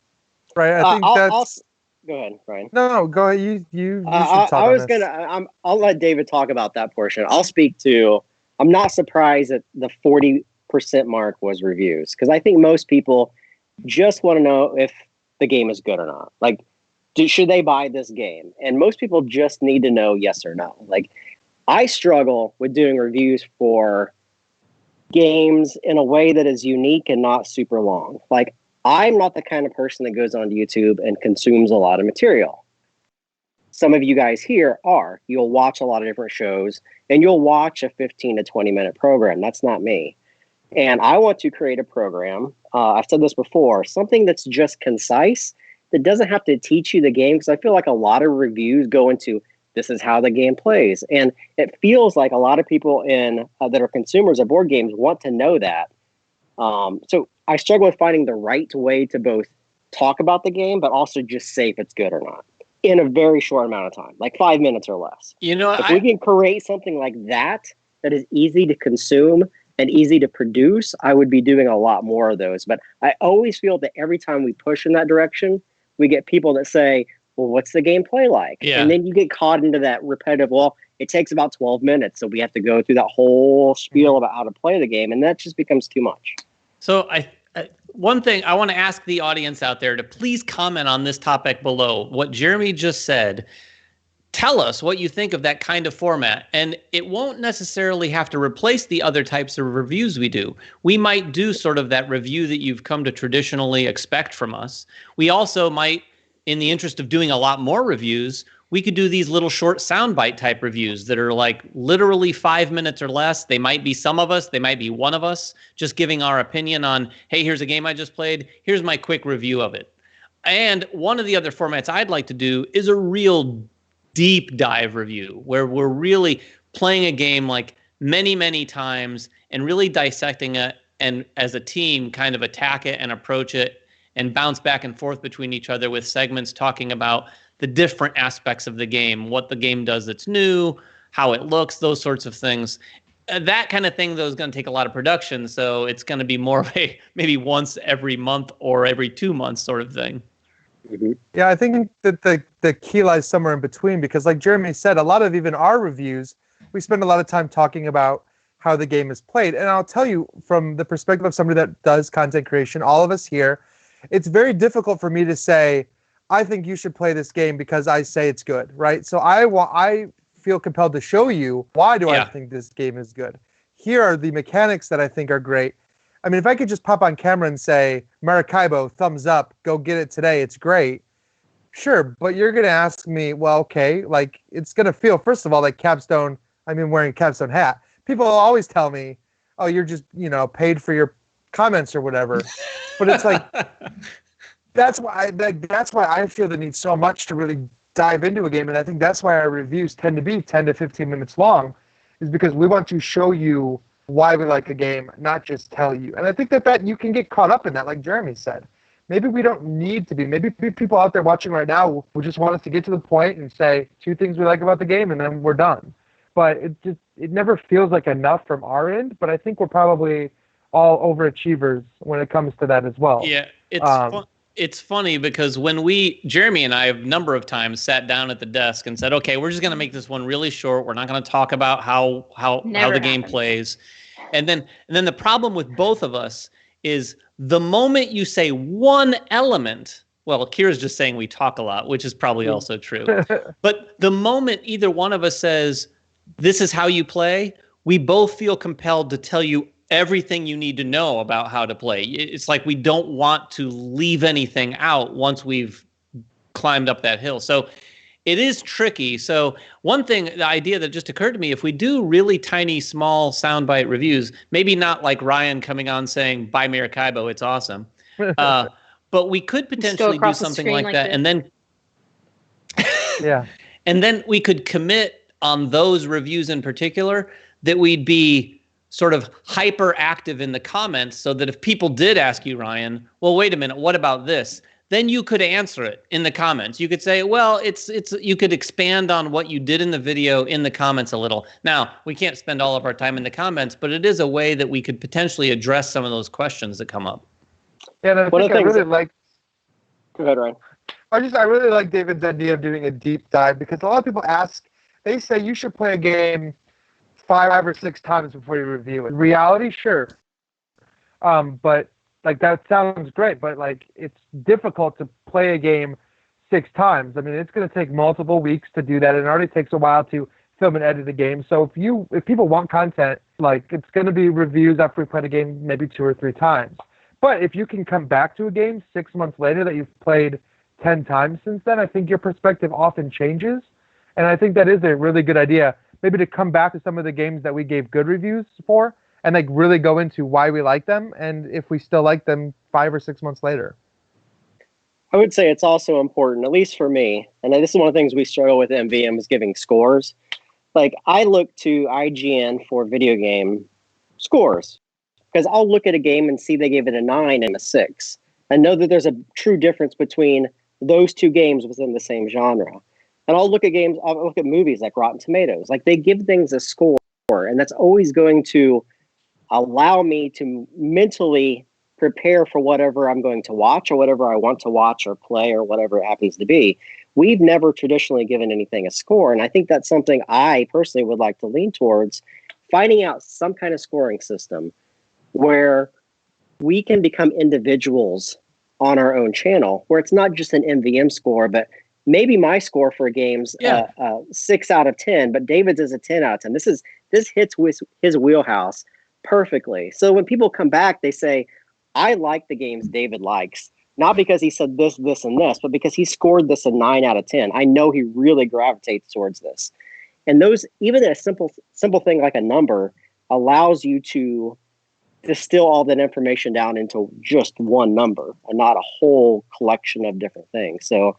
Right. I think that's... Go ahead, Brian. No, go ahead. You should talk I was gonna. I'll let David talk about that portion. I'll speak to. I'm not surprised that the 40% mark was reviews, because I think most people just want to know if the game is good or not. Like, should they buy this game? And most people just need to know yes or no. Like, I struggle with doing reviews for games in a way that is unique and not super long. Like, I'm not the kind of person that goes on YouTube and consumes a lot of material. Some of you guys here are. You'll watch a lot of different shows, and you'll watch a 15 to 20-minute program. That's not me. And I want to create a program. I've said this before, something that's just concise, that doesn't have to teach you the game, because I feel like a lot of reviews go into this is how the game plays. And it feels like a lot of people that are consumers of board games want to know that. So I struggle with finding the right way to both talk about the game, but also just say if it's good or not in a very short amount of time, like 5 minutes or less. If we can create something like that is easy to consume and easy to produce, I would be doing a lot more of those. But I always feel that every time we push in that direction, we get people that say, well, what's the gameplay like? Yeah. And then you get caught into that repetitive, well, it takes about 12 minutes, so we have to go through that whole spiel about how to play the game, and that just becomes too much. So one thing I want to ask the audience out there to please comment on this topic below. What Jeremy just said, tell us what you think of that kind of format. And it won't necessarily have to replace the other types of reviews we do. We might do sort of that review that you've come to traditionally expect from us. We also might, in the interest of doing a lot more reviews, we could do these little short soundbite type reviews that are like literally 5 minutes or less. They might be some of us, they might be one of us, just giving our opinion on, hey, here's a game I just played. Here's my quick review of it. And one of the other formats I'd like to do is a real deep dive review where we're really playing a game like many, many times and really dissecting it, and as a team kind of attack it and approach it and bounce back and forth between each other with segments talking about the different aspects of the game, what the game does that's new, how it looks, those sorts of things. That kind of thing, though, is going to take a lot of production, so it's going to be more of a maybe once every month or every 2 months sort of thing. Mm-hmm. Yeah, I think that the key lies somewhere in between, because like Jeremy said, a lot of even our reviews, we spend a lot of time talking about how the game is played. And I'll tell you, from the perspective of somebody that does content creation, all of us here, it's very difficult for me to say, I think you should play this game because I say it's good, right? So I feel compelled to show you why do I think this game is good. Here are the mechanics that I think are great. I mean, if I could just pop on camera and say, Maracaibo, thumbs up, go get it today, it's great. Sure, but you're going to ask me, well, okay, like, it's going to feel, first of all, like Capstone, I mean, wearing a Capstone hat. People always tell me, oh, you're just, paid for your comments or whatever. But it's like, that's why I feel the need so much to really dive into a game. And I think that's why our reviews tend to be 10 to 15 minutes long, is because we want to show you why we like a game, not just tell you. And I think that you can get caught up in that, like Jeremy said. Maybe we don't need to be. Maybe people out there watching right now will just want us to get to the point and say 2 things we like about the game, and then we're done. But it never feels like enough from our end. But I think we're probably all overachievers when it comes to that as well. Yeah, it's funny because when Jeremy and I have a number of times sat down at the desk and said, okay, we're just going to make this one really short. We're not going to talk about how the game plays. And then the problem with both of us is the moment you say one element, well, Kira's just saying we talk a lot, which is probably also true. But the moment either one of us says, this is how you play, we both feel compelled to tell you everything you need to know about how to play. It's like we don't want to leave anything out once we've climbed up that hill. So it is tricky. So one thing, the idea that just occurred to me, if we do really tiny, small soundbite reviews, maybe not like Ryan coming on saying, buy Maracaibo, it's awesome. But we could potentially do something like that. And then, and then we could commit on those reviews in particular that we'd be sort of hyperactive in the comments, so that if people did ask you, Ryan, well, wait a minute, what about this? Then you could answer it in the comments. You could say, well, you could expand on what you did in the video in the comments a little. Now, we can't spend all of our time in the comments, but it is a way that we could potentially address some of those questions that come up. Yeah, and I really like. Go ahead, Ryan. I really like David's idea of doing a deep dive, because a lot of people they say you should play a game 5 or 6 times before you review it. Reality, sure. But like, that sounds great, but like, it's difficult to play a game 6 times. I mean, it's going to take multiple weeks to do that, and it already takes a while to film and edit a game. So if people want content Like, it's going to be reviews after we played a game maybe 2 or 3 times. But if you can come back to a game 6 months later that you've played 10 times since then, I think your perspective often changes. And I think that is a really good idea, maybe to come back to some of the games that we gave good reviews for and like really go into why we like them and if we still like them 5 or 6 months later. I would say it's also important, at least for me, and this is one of the things we struggle with at MVM is giving scores. Like, I look to IGN for video game scores because I'll look at a game and see they gave it a 9 and a 6 and know that there's a true difference between those two games within the same genre. And I'll look at movies like Rotten Tomatoes. Like, they give things a score, and that's always going to allow me to mentally prepare for whatever I'm going to watch or whatever I want to watch or play or whatever it happens to be. We've never traditionally given anything a score, and I think that's something I personally would like to lean towards, finding out some kind of scoring system where we can become individuals on our own channel, where it's not just an MVM score, but maybe my score for a game's 6 out of 10, but David's is a 10 out of 10. This hits with his wheelhouse perfectly. So when people come back, they say, I like the games David likes, not because he said this, this, and this, but because he scored this a 9 out of 10. I know he really gravitates towards this. And those, even a simple thing like a number, allows you to distill all that information down into just one number and not a whole collection of different things. So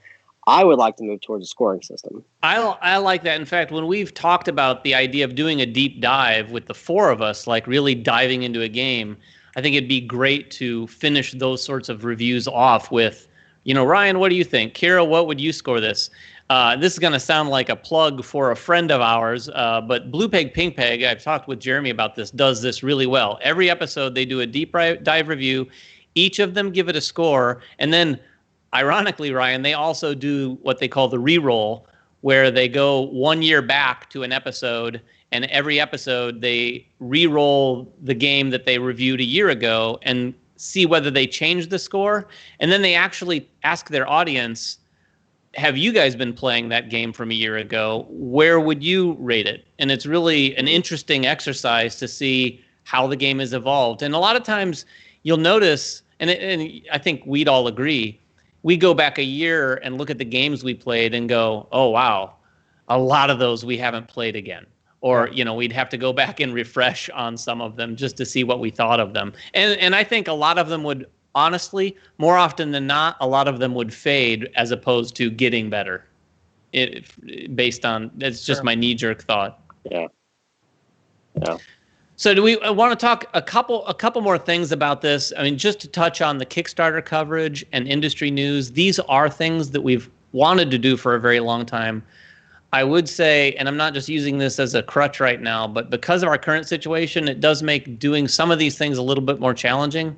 I would like to move towards a scoring system. I like that. In fact, when we've talked about the idea of doing a deep dive with the 4 of us, like really diving into a game, I think it'd be great to finish those sorts of reviews off with, Ryan, what do you think? Kira, what would you score this? This is going to sound like a plug for a friend of ours, but Blue Peg Pink Peg, I've talked with Jeremy about this, does this really well. Every episode, they do a deep dive review. Each of them give it a score. And then, ironically, Ryan, they also do what they call the reroll, where they go 1 year back to an episode, and every episode they re-roll the game that they reviewed a year ago and see whether they changed the score. And then they actually ask their audience, have you guys been playing that game from a year ago? Where would you rate it? And it's really an interesting exercise to see how the game has evolved. And a lot of times you'll notice, and I think we'd all agree, we go back a year and look at the games we played and go, oh, wow, a lot of those we haven't played again. Or, we'd have to go back and refresh on some of them just to see what we thought of them. And I think a lot of them would, honestly, more often than not, a lot of them would fade as opposed to getting better. Based on, it's just my knee-jerk thought. Yeah. So do we want to talk a couple more things about this? I mean, just to touch on the Kickstarter coverage and industry news, these are things that we've wanted to do for a very long time. I would say, and I'm not just using this as a crutch right now, but because of our current situation, it does make doing some of these things a little bit more challenging.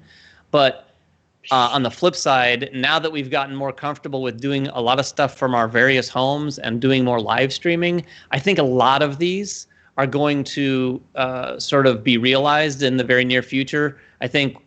But on the flip side, now that we've gotten more comfortable with doing a lot of stuff from our various homes and doing more live streaming, I think a lot of these are going to sort of be realized in the very near future. I think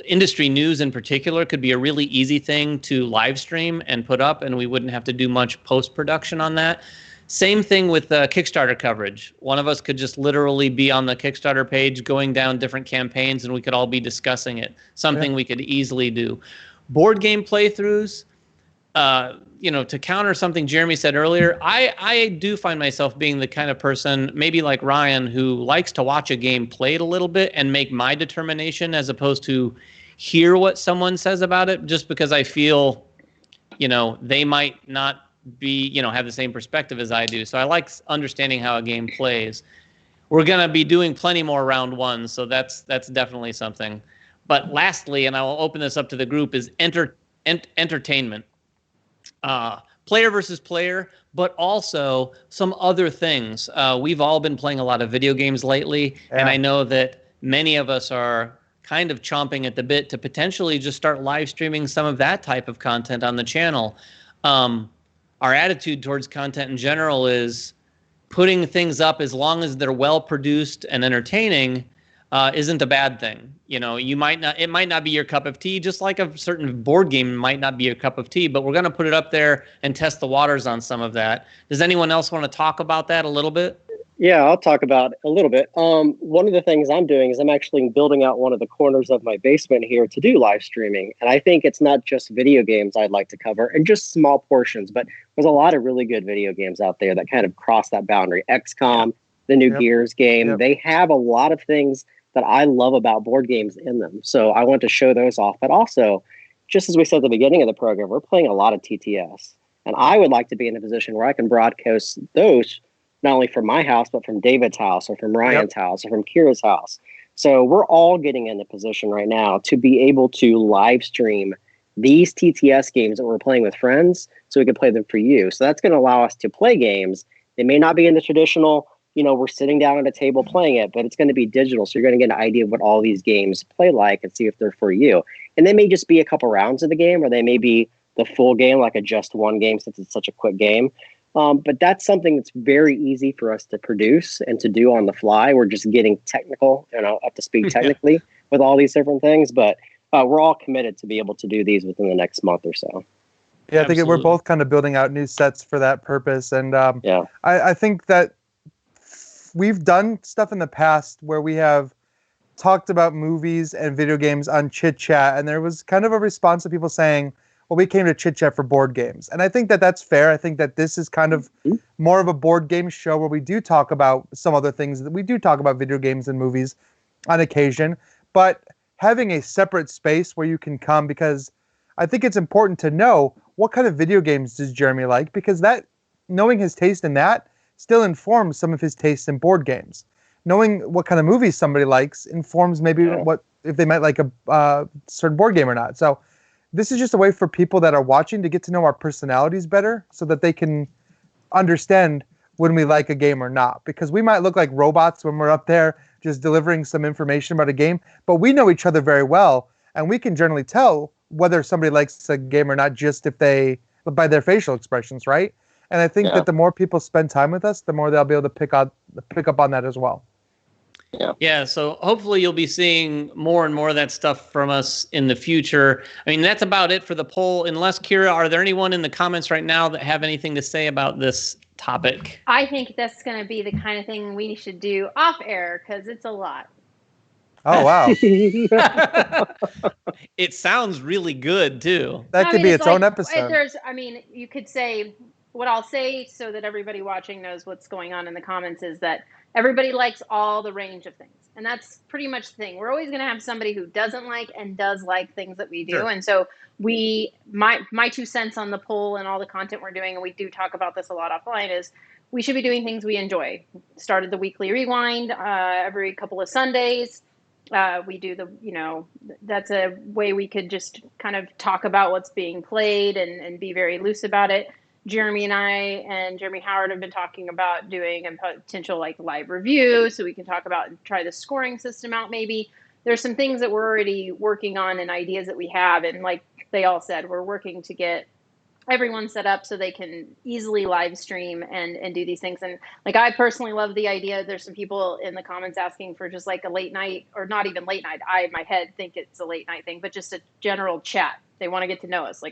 industry news in particular could be a really easy thing to live stream and put up, and we wouldn't have to do much post-production on that. Same thing with Kickstarter coverage. One of us could just literally be on the Kickstarter page going down different campaigns, and we could all be discussing it, something we could easily do. Board game playthroughs, to counter something Jeremy said earlier, I do find myself being the kind of person, maybe like Ryan, who likes to watch a game played a little bit and make my determination as opposed to hear what someone says about it, just because I feel, they might not be, have the same perspective as I do. So I like understanding how a game plays. We're going to be doing plenty more round ones, so that's definitely something. But lastly, and I will open this up to the group, is entertainment. Player versus player, but also some other things. We've all been playing a lot of video games lately, and I know that many of us are kind of chomping at the bit to potentially just start live streaming some of that type of content on the channel. Our attitude towards content in general is putting things up as long as they're well produced and entertaining isn't a bad thing. It might not be your cup of tea, just like a certain board game might not be your cup of tea, but we're going to put it up there and test the waters on some of that. Does anyone else want to talk about that a little bit? Yeah, I'll talk about a little bit. One of the things I'm doing is I'm actually building out one of the corners of my basement here to do live streaming. And I think it's not just video games I'd like to cover and just small portions, but there's a lot of really good video games out there that kind of cross that boundary. XCOM, the new Gears game, they have a lot of things that I love about board games in them. So I want to show those off. But also, just as we said at the beginning of the program, we're playing a lot of TTS. And I would like to be in a position where I can broadcast those not only from my house, but from David's house or from Ryan's house or from Kira's house. So we're all getting in a position right now to be able to live stream these TTS games that we're playing with friends so we can play them for you. So that's going to allow us to play games. They may not be in the traditional, we're sitting down at a table playing it, but it's going to be digital. So you're going to get an idea of what all these games play like and see if they're for you. And they may just be a couple rounds of the game, or they may be the full game, like a just one game since it's such a quick game. But that's something that's very easy for us to produce and to do on the fly. We're just getting technical, up to speed technically with all these different things. But we're all committed to be able to do these within the next month or so. Yeah, I think we're both kind of building out new sets for that purpose. And I think that we've done stuff in the past where we have talked about movies and video games on Chit Chat. And there was kind of a response of people saying, well, we came to Chit Chat for board games. And I think that that's fair. I think that this is kind of more of a board game show where we do talk about some other things. That we do talk about video games and movies on occasion. But having a separate space where you can come, because I think it's important to know what kind of video games does Jeremy like, because that knowing his taste in that still informs some of his tastes in board games. Knowing what kind of movies somebody likes informs maybe what if they might like a certain board game or not. So this is just a way for people that are watching to get to know our personalities better so that they can understand when we like a game or not. Because we might look like robots when we're up there just delivering some information about a game, but we know each other very well, and we can generally tell whether somebody likes a game or not just by their facial expressions, right? And I think that the more people spend time with us, the more they'll be able to pick up on that as well. Yeah, so hopefully you'll be seeing more and more of that stuff from us in the future. I mean, that's about it for the poll. Unless, Kira, are there anyone in the comments right now that have anything to say about this topic? I think that's going to be the kind of thing we should do off air because it's a lot. Oh, wow. It sounds really good, too. That could be its own episode. You could say, what I'll say so that everybody watching knows what's going on in the comments is that everybody likes all the range of things. And that's pretty much the thing. We're always going to have somebody who doesn't like and does like things that we do. Sure. And so my 2 cents on the poll and all the content we're doing, and we do talk about this a lot offline, is we should be doing things we enjoy. Started the weekly rewind every couple of Sundays. We do that's a way we could just kind of talk about what's being played and be very loose about it. Jeremy and I and Jeremy Howard have been talking about doing a potential live review so we can talk about and try the scoring system out maybe. There's some things that we're already working on and ideas that we have. And like they all said, we're working to get everyone set up so they can easily live stream and do these things. And I personally love the idea. There's some people in the comments asking for just a late night, or not even late night. I, in my head, think it's a late night thing, but just a general chat. They want to get to know us.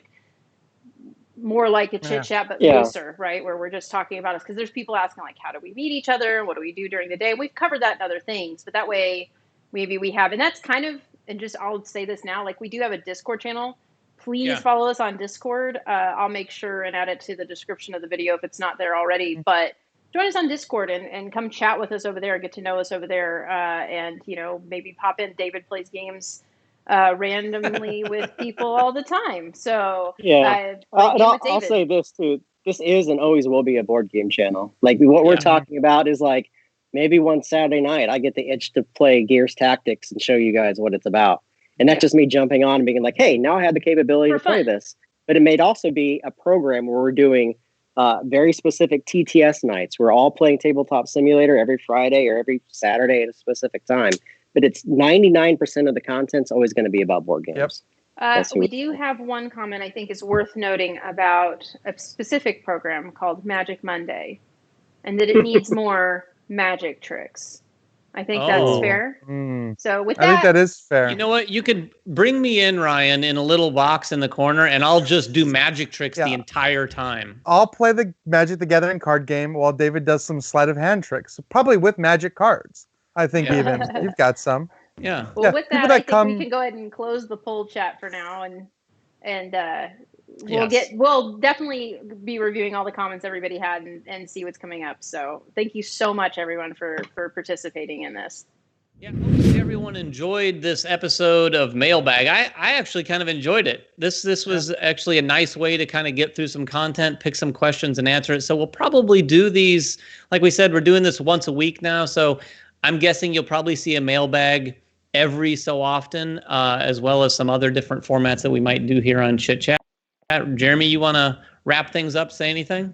More like a chit chat, but looser, right? Where we're just talking about us. Because there's people asking how do we meet each other? What do we do during the day? We've covered that in other things, but that way maybe we have, and that's kind of, and just, I'll say this now, we do have a Discord channel. Please follow us on Discord. I'll make sure and add it to the description of the video if it's not there already, but join us on Discord and come chat with us over there, get to know us over there. And, maybe pop in. David plays games randomly with people all the time. So I'll say this too. This is and always will be a board game channel. What we're talking about is maybe one Saturday night I get the itch to play Gears Tactics and show you guys what it's about. And that's just me jumping on and being hey, now I have the capability to play this. But it may also be a program where we're doing very specific TTS nights. We're all playing Tabletop Simulator every Friday or every Saturday at a specific time. But it's 99% of the content's always going to be about board games. Yep. We do have one comment I think is worth noting about a specific program called Magic Monday, and that it needs more magic tricks. I think that's fair. So with that, I think that is fair. You know what? You could bring me in, Ryan, in a little box in the corner, and I'll just do magic tricks the entire time. I'll play the Magic the Gathering card game while David does some sleight of hand tricks, probably with magic cards. I think even you've got some. Yeah. Well, with that, I think we can go ahead and close the poll chat for now, and we'll definitely be reviewing all the comments everybody had and see what's coming up. So thank you so much, everyone, for participating in this. Yeah, hopefully everyone enjoyed this episode of Mailbag. I actually kind of enjoyed it. This was actually a nice way to kind of get through some content, pick some questions, and answer it. So we'll probably do these, like we said, we're doing this once a week now. So I'm guessing you'll probably see a Mailbag every so often, as well as some other different formats that we might do here on Chit Chat. Jeremy, you want to wrap things up, say anything?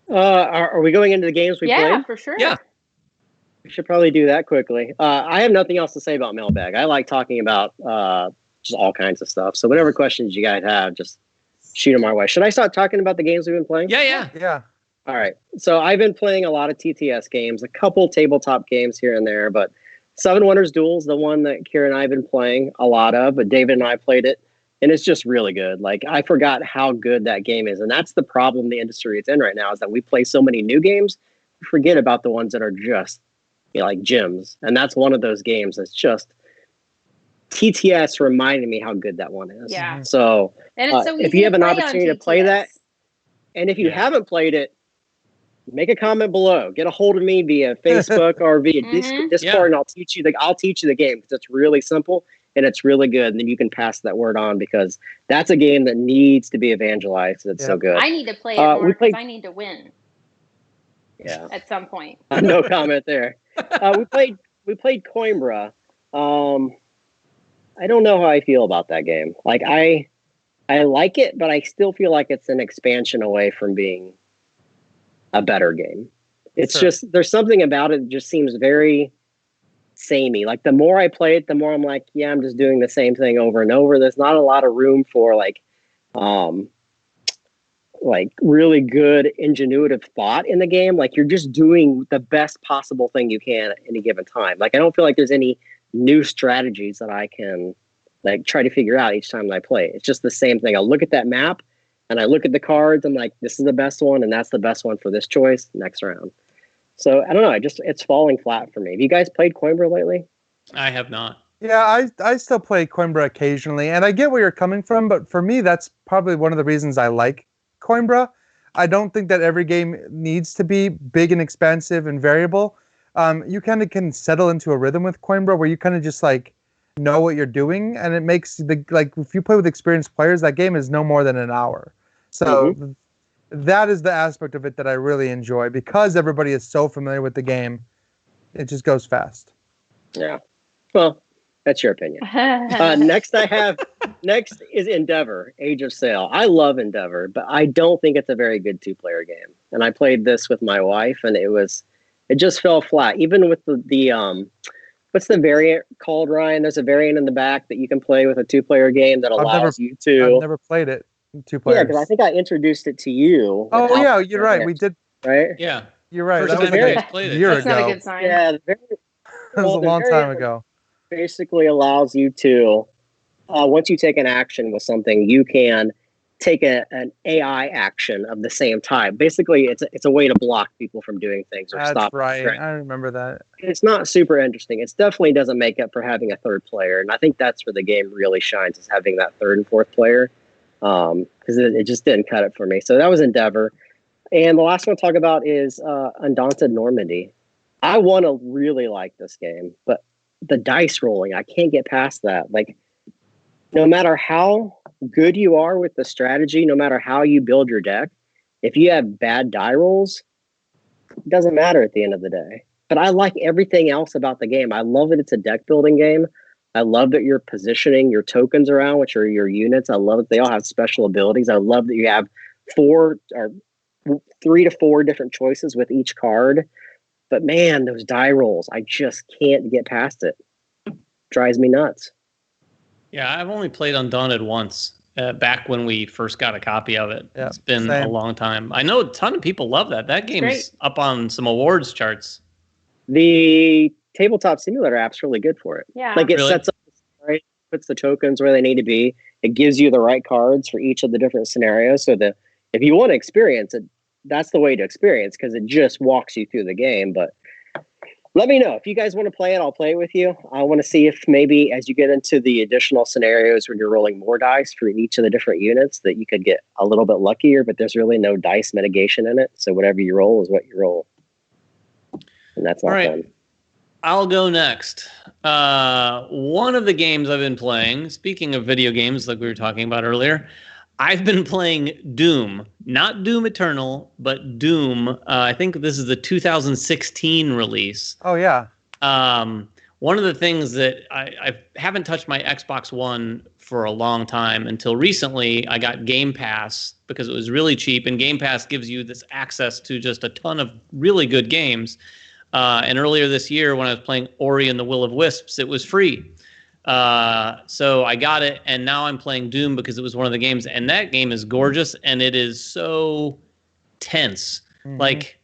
Are we going into the games we played? Yeah, for sure. Yeah. We should probably do that quickly. I have nothing else to say about Mailbag. I like talking about just all kinds of stuff. So whatever questions you guys have, just shoot them my way. Should I start talking about the games we've been playing? Yeah. All right. So I've been playing a lot of TTS games, a couple tabletop games here and there, but Seven Wonders Duel is the one that Kira and I have been playing a lot of, but David and I played it, and it's just really good. Like, I forgot how good that game is, and that's the problem the industry is in right now, is that we play so many new games, we forget about the ones that are just like gems. And that's one of those games that's just TTS reminded me how good that one is. Yeah. So, and it's so easy if you have an play opportunity to play that, and if you haven't played it, make a comment below. Get a hold of me via Facebook or via Discord, and I'll teach you the game, because it's really simple and it's really good. And then you can pass that word on, because that's a game that needs to be evangelized. It's so good. I need to play it more because I need to win. Yeah. At some point. No comment there. We played Coimbra. I don't know how I feel about that game. Like, I like it, but I still feel like it's an expansion away from being a better game. It's just, there's something about it that just seems very samey. Like, the more I play it, the more I'm like, yeah, I'm just doing the same thing over and over. There's not a lot of room for like really good ingenuitive thought in the game. Like, you're just doing the best possible thing you can at any given time. Like, I don't feel like there's any new strategies that I can like try to figure out each time that I play. It's just the same thing. I look at that map and I look at the cards. I'm like, this is the best one, and that's the best one for this choice next round. So I don't know. It's falling flat for me. Have you guys played Coimbra lately? I have not. Yeah, I still play Coimbra occasionally, and I get where you're coming from, but for me, that's probably one of the reasons I like Coimbra. I don't think that every game needs to be big and expansive and variable. You kind of can settle into a rhythm with Coimbra where you kind of just like know what you're doing, and it makes if you play with experienced players, that game is no more than an hour. So that is the aspect of it that I really enjoy, because everybody is so familiar with the game. It just goes fast. Yeah. Well, that's your opinion. Next is Endeavor, Age of Sail. I love Endeavor, but I don't think it's a very good 2-player game. And I played this with my wife, and it just fell flat. Even with the what's the variant called, Ryan? There's a variant in the back that you can play with a 2-player game that allows you to. I've never played it. 2 players. Yeah, because I think I introduced it to you. Oh yeah, you're right. We did. Right? Yeah. You're right. First That was time a I played it. year That's ago. not a good sign. Yeah, It was a long time ago. Basically allows you to, once you take an action with something, you can take an AI action of the same type. Basically, it's a way to block people from doing things or That's stop. right. I remember that. It's not super interesting. It definitely doesn't make up for having a third player, and I think that's where the game really shines, is having that third and fourth player. Because it just didn't cut it for me. So that was Endeavor. And the last one I'll talk about is Undaunted Normandy. I want to really like this game, but the dice rolling, I can't get past that. Like, no matter how good you are with the strategy, no matter how you build your deck, if you have bad die rolls, it doesn't matter at the end of the day. But I like everything else about the game. I love that it's a deck building game. I love that you're positioning your tokens around, which are your units. I love that they all have special abilities. I love that you have 3 to 4 different choices with each card. But man, those die rolls, I just can't get past it. Drives me nuts. Yeah, I've only played Undaunted once, back when we first got a copy of it. Yeah, it's been a long time. I know a ton of people love that. That game's up on some awards charts. The tabletop simulator app's really good for it. Yeah. Like it Really? sets up, right, puts the tokens where they need to be. It gives you the right cards for each of the different scenarios. So that if you want to experience it, that's the way to experience, because it just walks you through the game. But let me know if you guys want to play it. I'll play it with you. I want to see if maybe as you get into the additional scenarios when you're rolling more dice for each of the different units, that you could get a little bit luckier, but there's really no dice mitigation in it. So whatever you roll is what you roll. And that's not fun. I'll go next. One of the games I've been playing, speaking of video games like we were talking about earlier, I've been playing Doom. Not Doom Eternal, but Doom. I think this is the 2016 release. Oh, yeah. One of the things that I haven't touched my Xbox One for a long time until recently. I got Game Pass because it was really cheap, and Game Pass gives you this access to just a ton of really good games. And earlier this year, when I was playing Ori and the Will of Wisps, it was free. So I got it, and now I'm playing Doom because it was one of the games, and that game is gorgeous, and it is so tense. Mm-hmm. Like,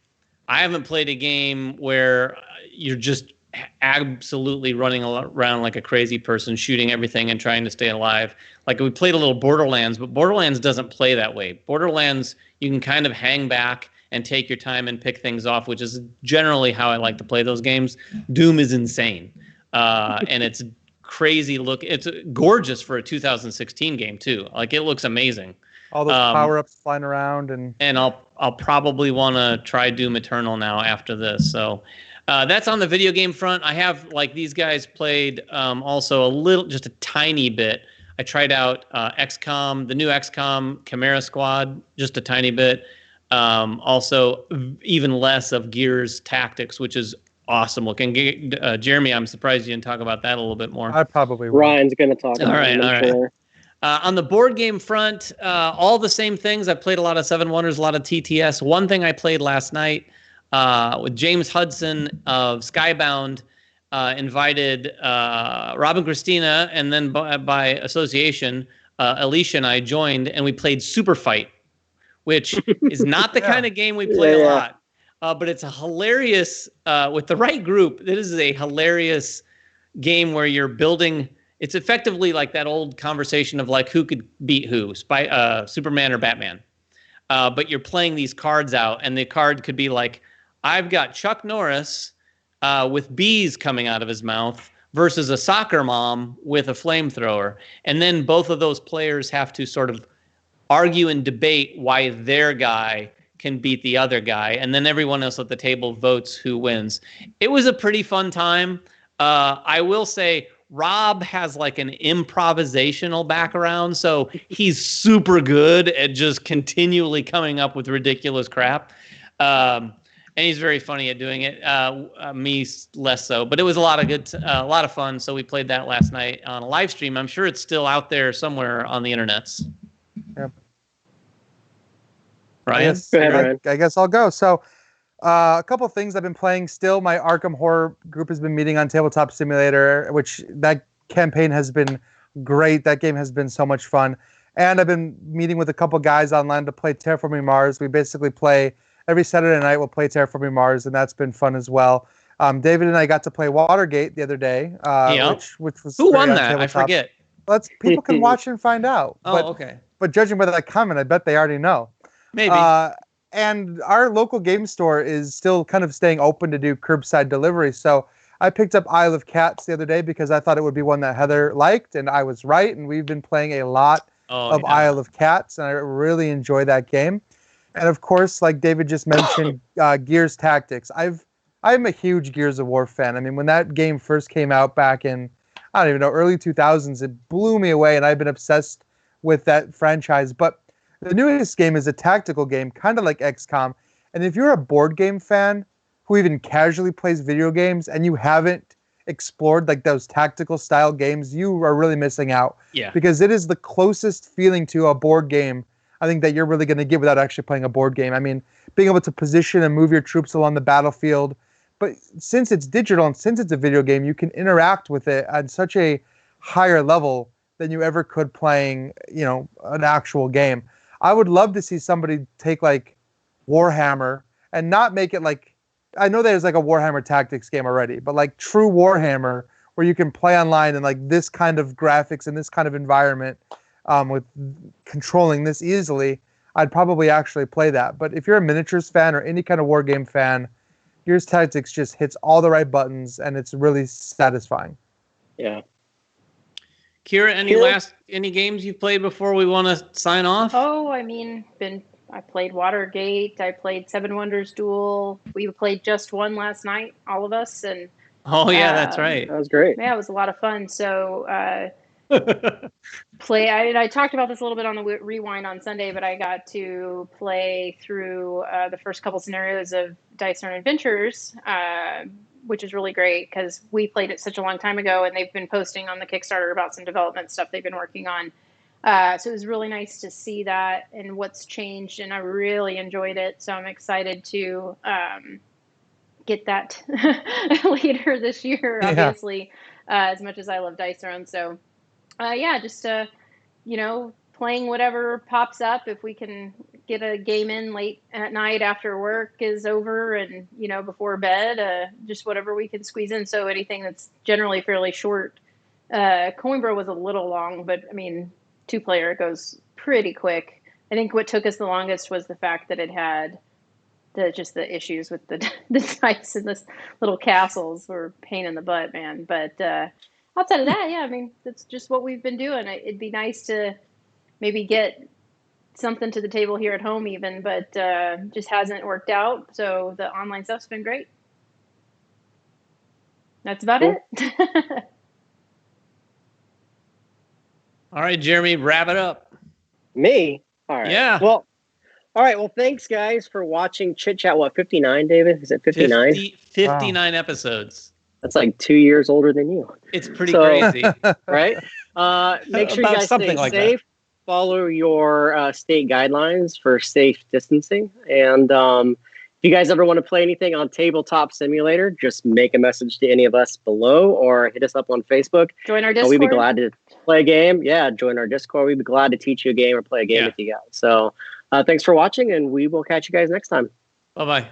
I haven't played a game where you're just absolutely running around like a crazy person, shooting everything and trying to stay alive. Like, we played a little Borderlands, but Borderlands doesn't play that way. Borderlands, you can kind of hang back and take your time and pick things off, which is generally how I like to play those games. Doom is insane. And it's crazy look. It's gorgeous for a 2016 game too. Like, it looks amazing. All those power-ups flying around, and I'll probably want to try Doom Eternal now after this. So that's on the video game front. I have, like these guys, played also a little, just a tiny bit. I tried out XCOM, the new XCOM Chimera Squad, just a tiny bit. Also, even less of Gears Tactics, which is awesome looking. Jeremy, I'm surprised you didn't talk about that a little bit more. I probably will. Ryan's going to talk about it. All right. Sure. On the board game front, all the same things. I played a lot of Seven Wonders, a lot of TTS. One thing I played last night with James Hudson of Skybound, invited Rob and Christina, and then by association, Alicia and I joined, and we played Super Fight, which is not the kind of game we play a lot. But it's a hilarious, with the right group, it is a hilarious game where you're building. It's effectively like that old conversation of like who could beat who, Superman or Batman. But you're playing these cards out, and the card could be like, I've got Chuck Norris with bees coming out of his mouth versus a soccer mom with a flamethrower. And then both of those players have to sort of argue and debate why their guy can beat the other guy, and then everyone else at the table votes who wins. It was a pretty fun time. I will say Rob has like an improvisational background, so he's super good at just continually coming up with ridiculous crap. And he's very funny at doing it. Me less so, but it was a lot of fun. So we played that last night on a live stream. I'm sure it's still out there somewhere on the internets. Yep. Ryan? I guess I'll go. So a couple of things I've been playing still. My Arkham Horror group has been meeting on Tabletop Simulator, which that campaign has been great. That game has been so much fun. And I've been meeting with a couple guys online to play Terraforming Mars. We basically play every Saturday night. We'll play Terraforming Mars, and that's been fun as well. David and I got to play Watergate the other day, which was who won that? Tabletop. I forget. People can watch and find out. Okay. But judging by that comment, I bet they already know. Maybe. And our local game store is still kind of staying open to do curbside delivery. So I picked up Isle of Cats the other day because I thought it would be one that Heather liked, and I was right. And we've been playing a lot of Isle of Cats, and I really enjoy that game. And of course, like David just mentioned, Gears Tactics. I'm a huge Gears of War fan. I mean, when that game first came out back in, I don't even know, early 2000s, it blew me away, and I've been obsessed with that franchise. But the newest game is a tactical game, kind of like XCOM. And if you're a board game fan who even casually plays video games and you haven't explored like those tactical style games, you are really missing out. Yeah. Because it is the closest feeling to a board game I think that you're really going to get without actually playing a board game. I mean, being able to position and move your troops along the battlefield. But since it's digital and since it's a video game, you can interact with it at such a higher level than you ever could playing, an actual game. I would love to see somebody take like Warhammer and not make it like I know there's like a Warhammer Tactics game already, but like true Warhammer where you can play online and like this kind of graphics and this kind of environment with controlling this easily, I'd probably actually play that. But if you're a miniatures fan or any kind of war game fan, Gears Tactics just hits all the right buttons and it's really satisfying. Yeah. Kira, any games you've played before we want to sign off? Oh, I mean, I played Watergate. I played Seven Wonders Duel. We played Just One last night, all of us, and oh yeah, that's right. That was great. Yeah, it was a lot of fun. So I talked about this a little bit on the Rewind on Sunday, but I got to play through the first couple scenarios of Dice Learn Adventures, which is really great because we played it such a long time ago, and they've been posting on the Kickstarter about some development stuff they've been working on. So it was really nice to see that and what's changed, and I really enjoyed it. So I'm excited to get that later this year, obviously, as much as I love Dice Throne. So just playing whatever pops up. If we can get a game in late at night after work is over and, before bed, just whatever we can squeeze in. So anything that's generally fairly short. Coimbra was a little long, but I mean, 2-player goes pretty quick. I think what took us the longest was the fact that it had the issues with the dice and the little castles were a pain in the butt, man. But outside of that, I mean, that's just what we've been doing. It'd be nice to maybe get something to the table here at home even, but just hasn't worked out. So the online stuff's been great. That's about it. All right, Jeremy, wrap it up. Me? All right. Yeah. Well, all right. Well, thanks, guys, for watching Chit Chat. What, 59, David? Is it 59? 59 episodes. That's like 2 years older than you. It's pretty crazy. Right? Make sure you guys stay safe. Follow your state guidelines for safe distancing. And if you guys ever want to play anything on Tabletop Simulator, just make a message to any of us below or hit us up on Facebook. Join our Discord. We'd be glad to play a game. Yeah, join our Discord. We'd be glad to teach you a game or play a game with you guys. So thanks for watching, and we will catch you guys next time. Bye-bye.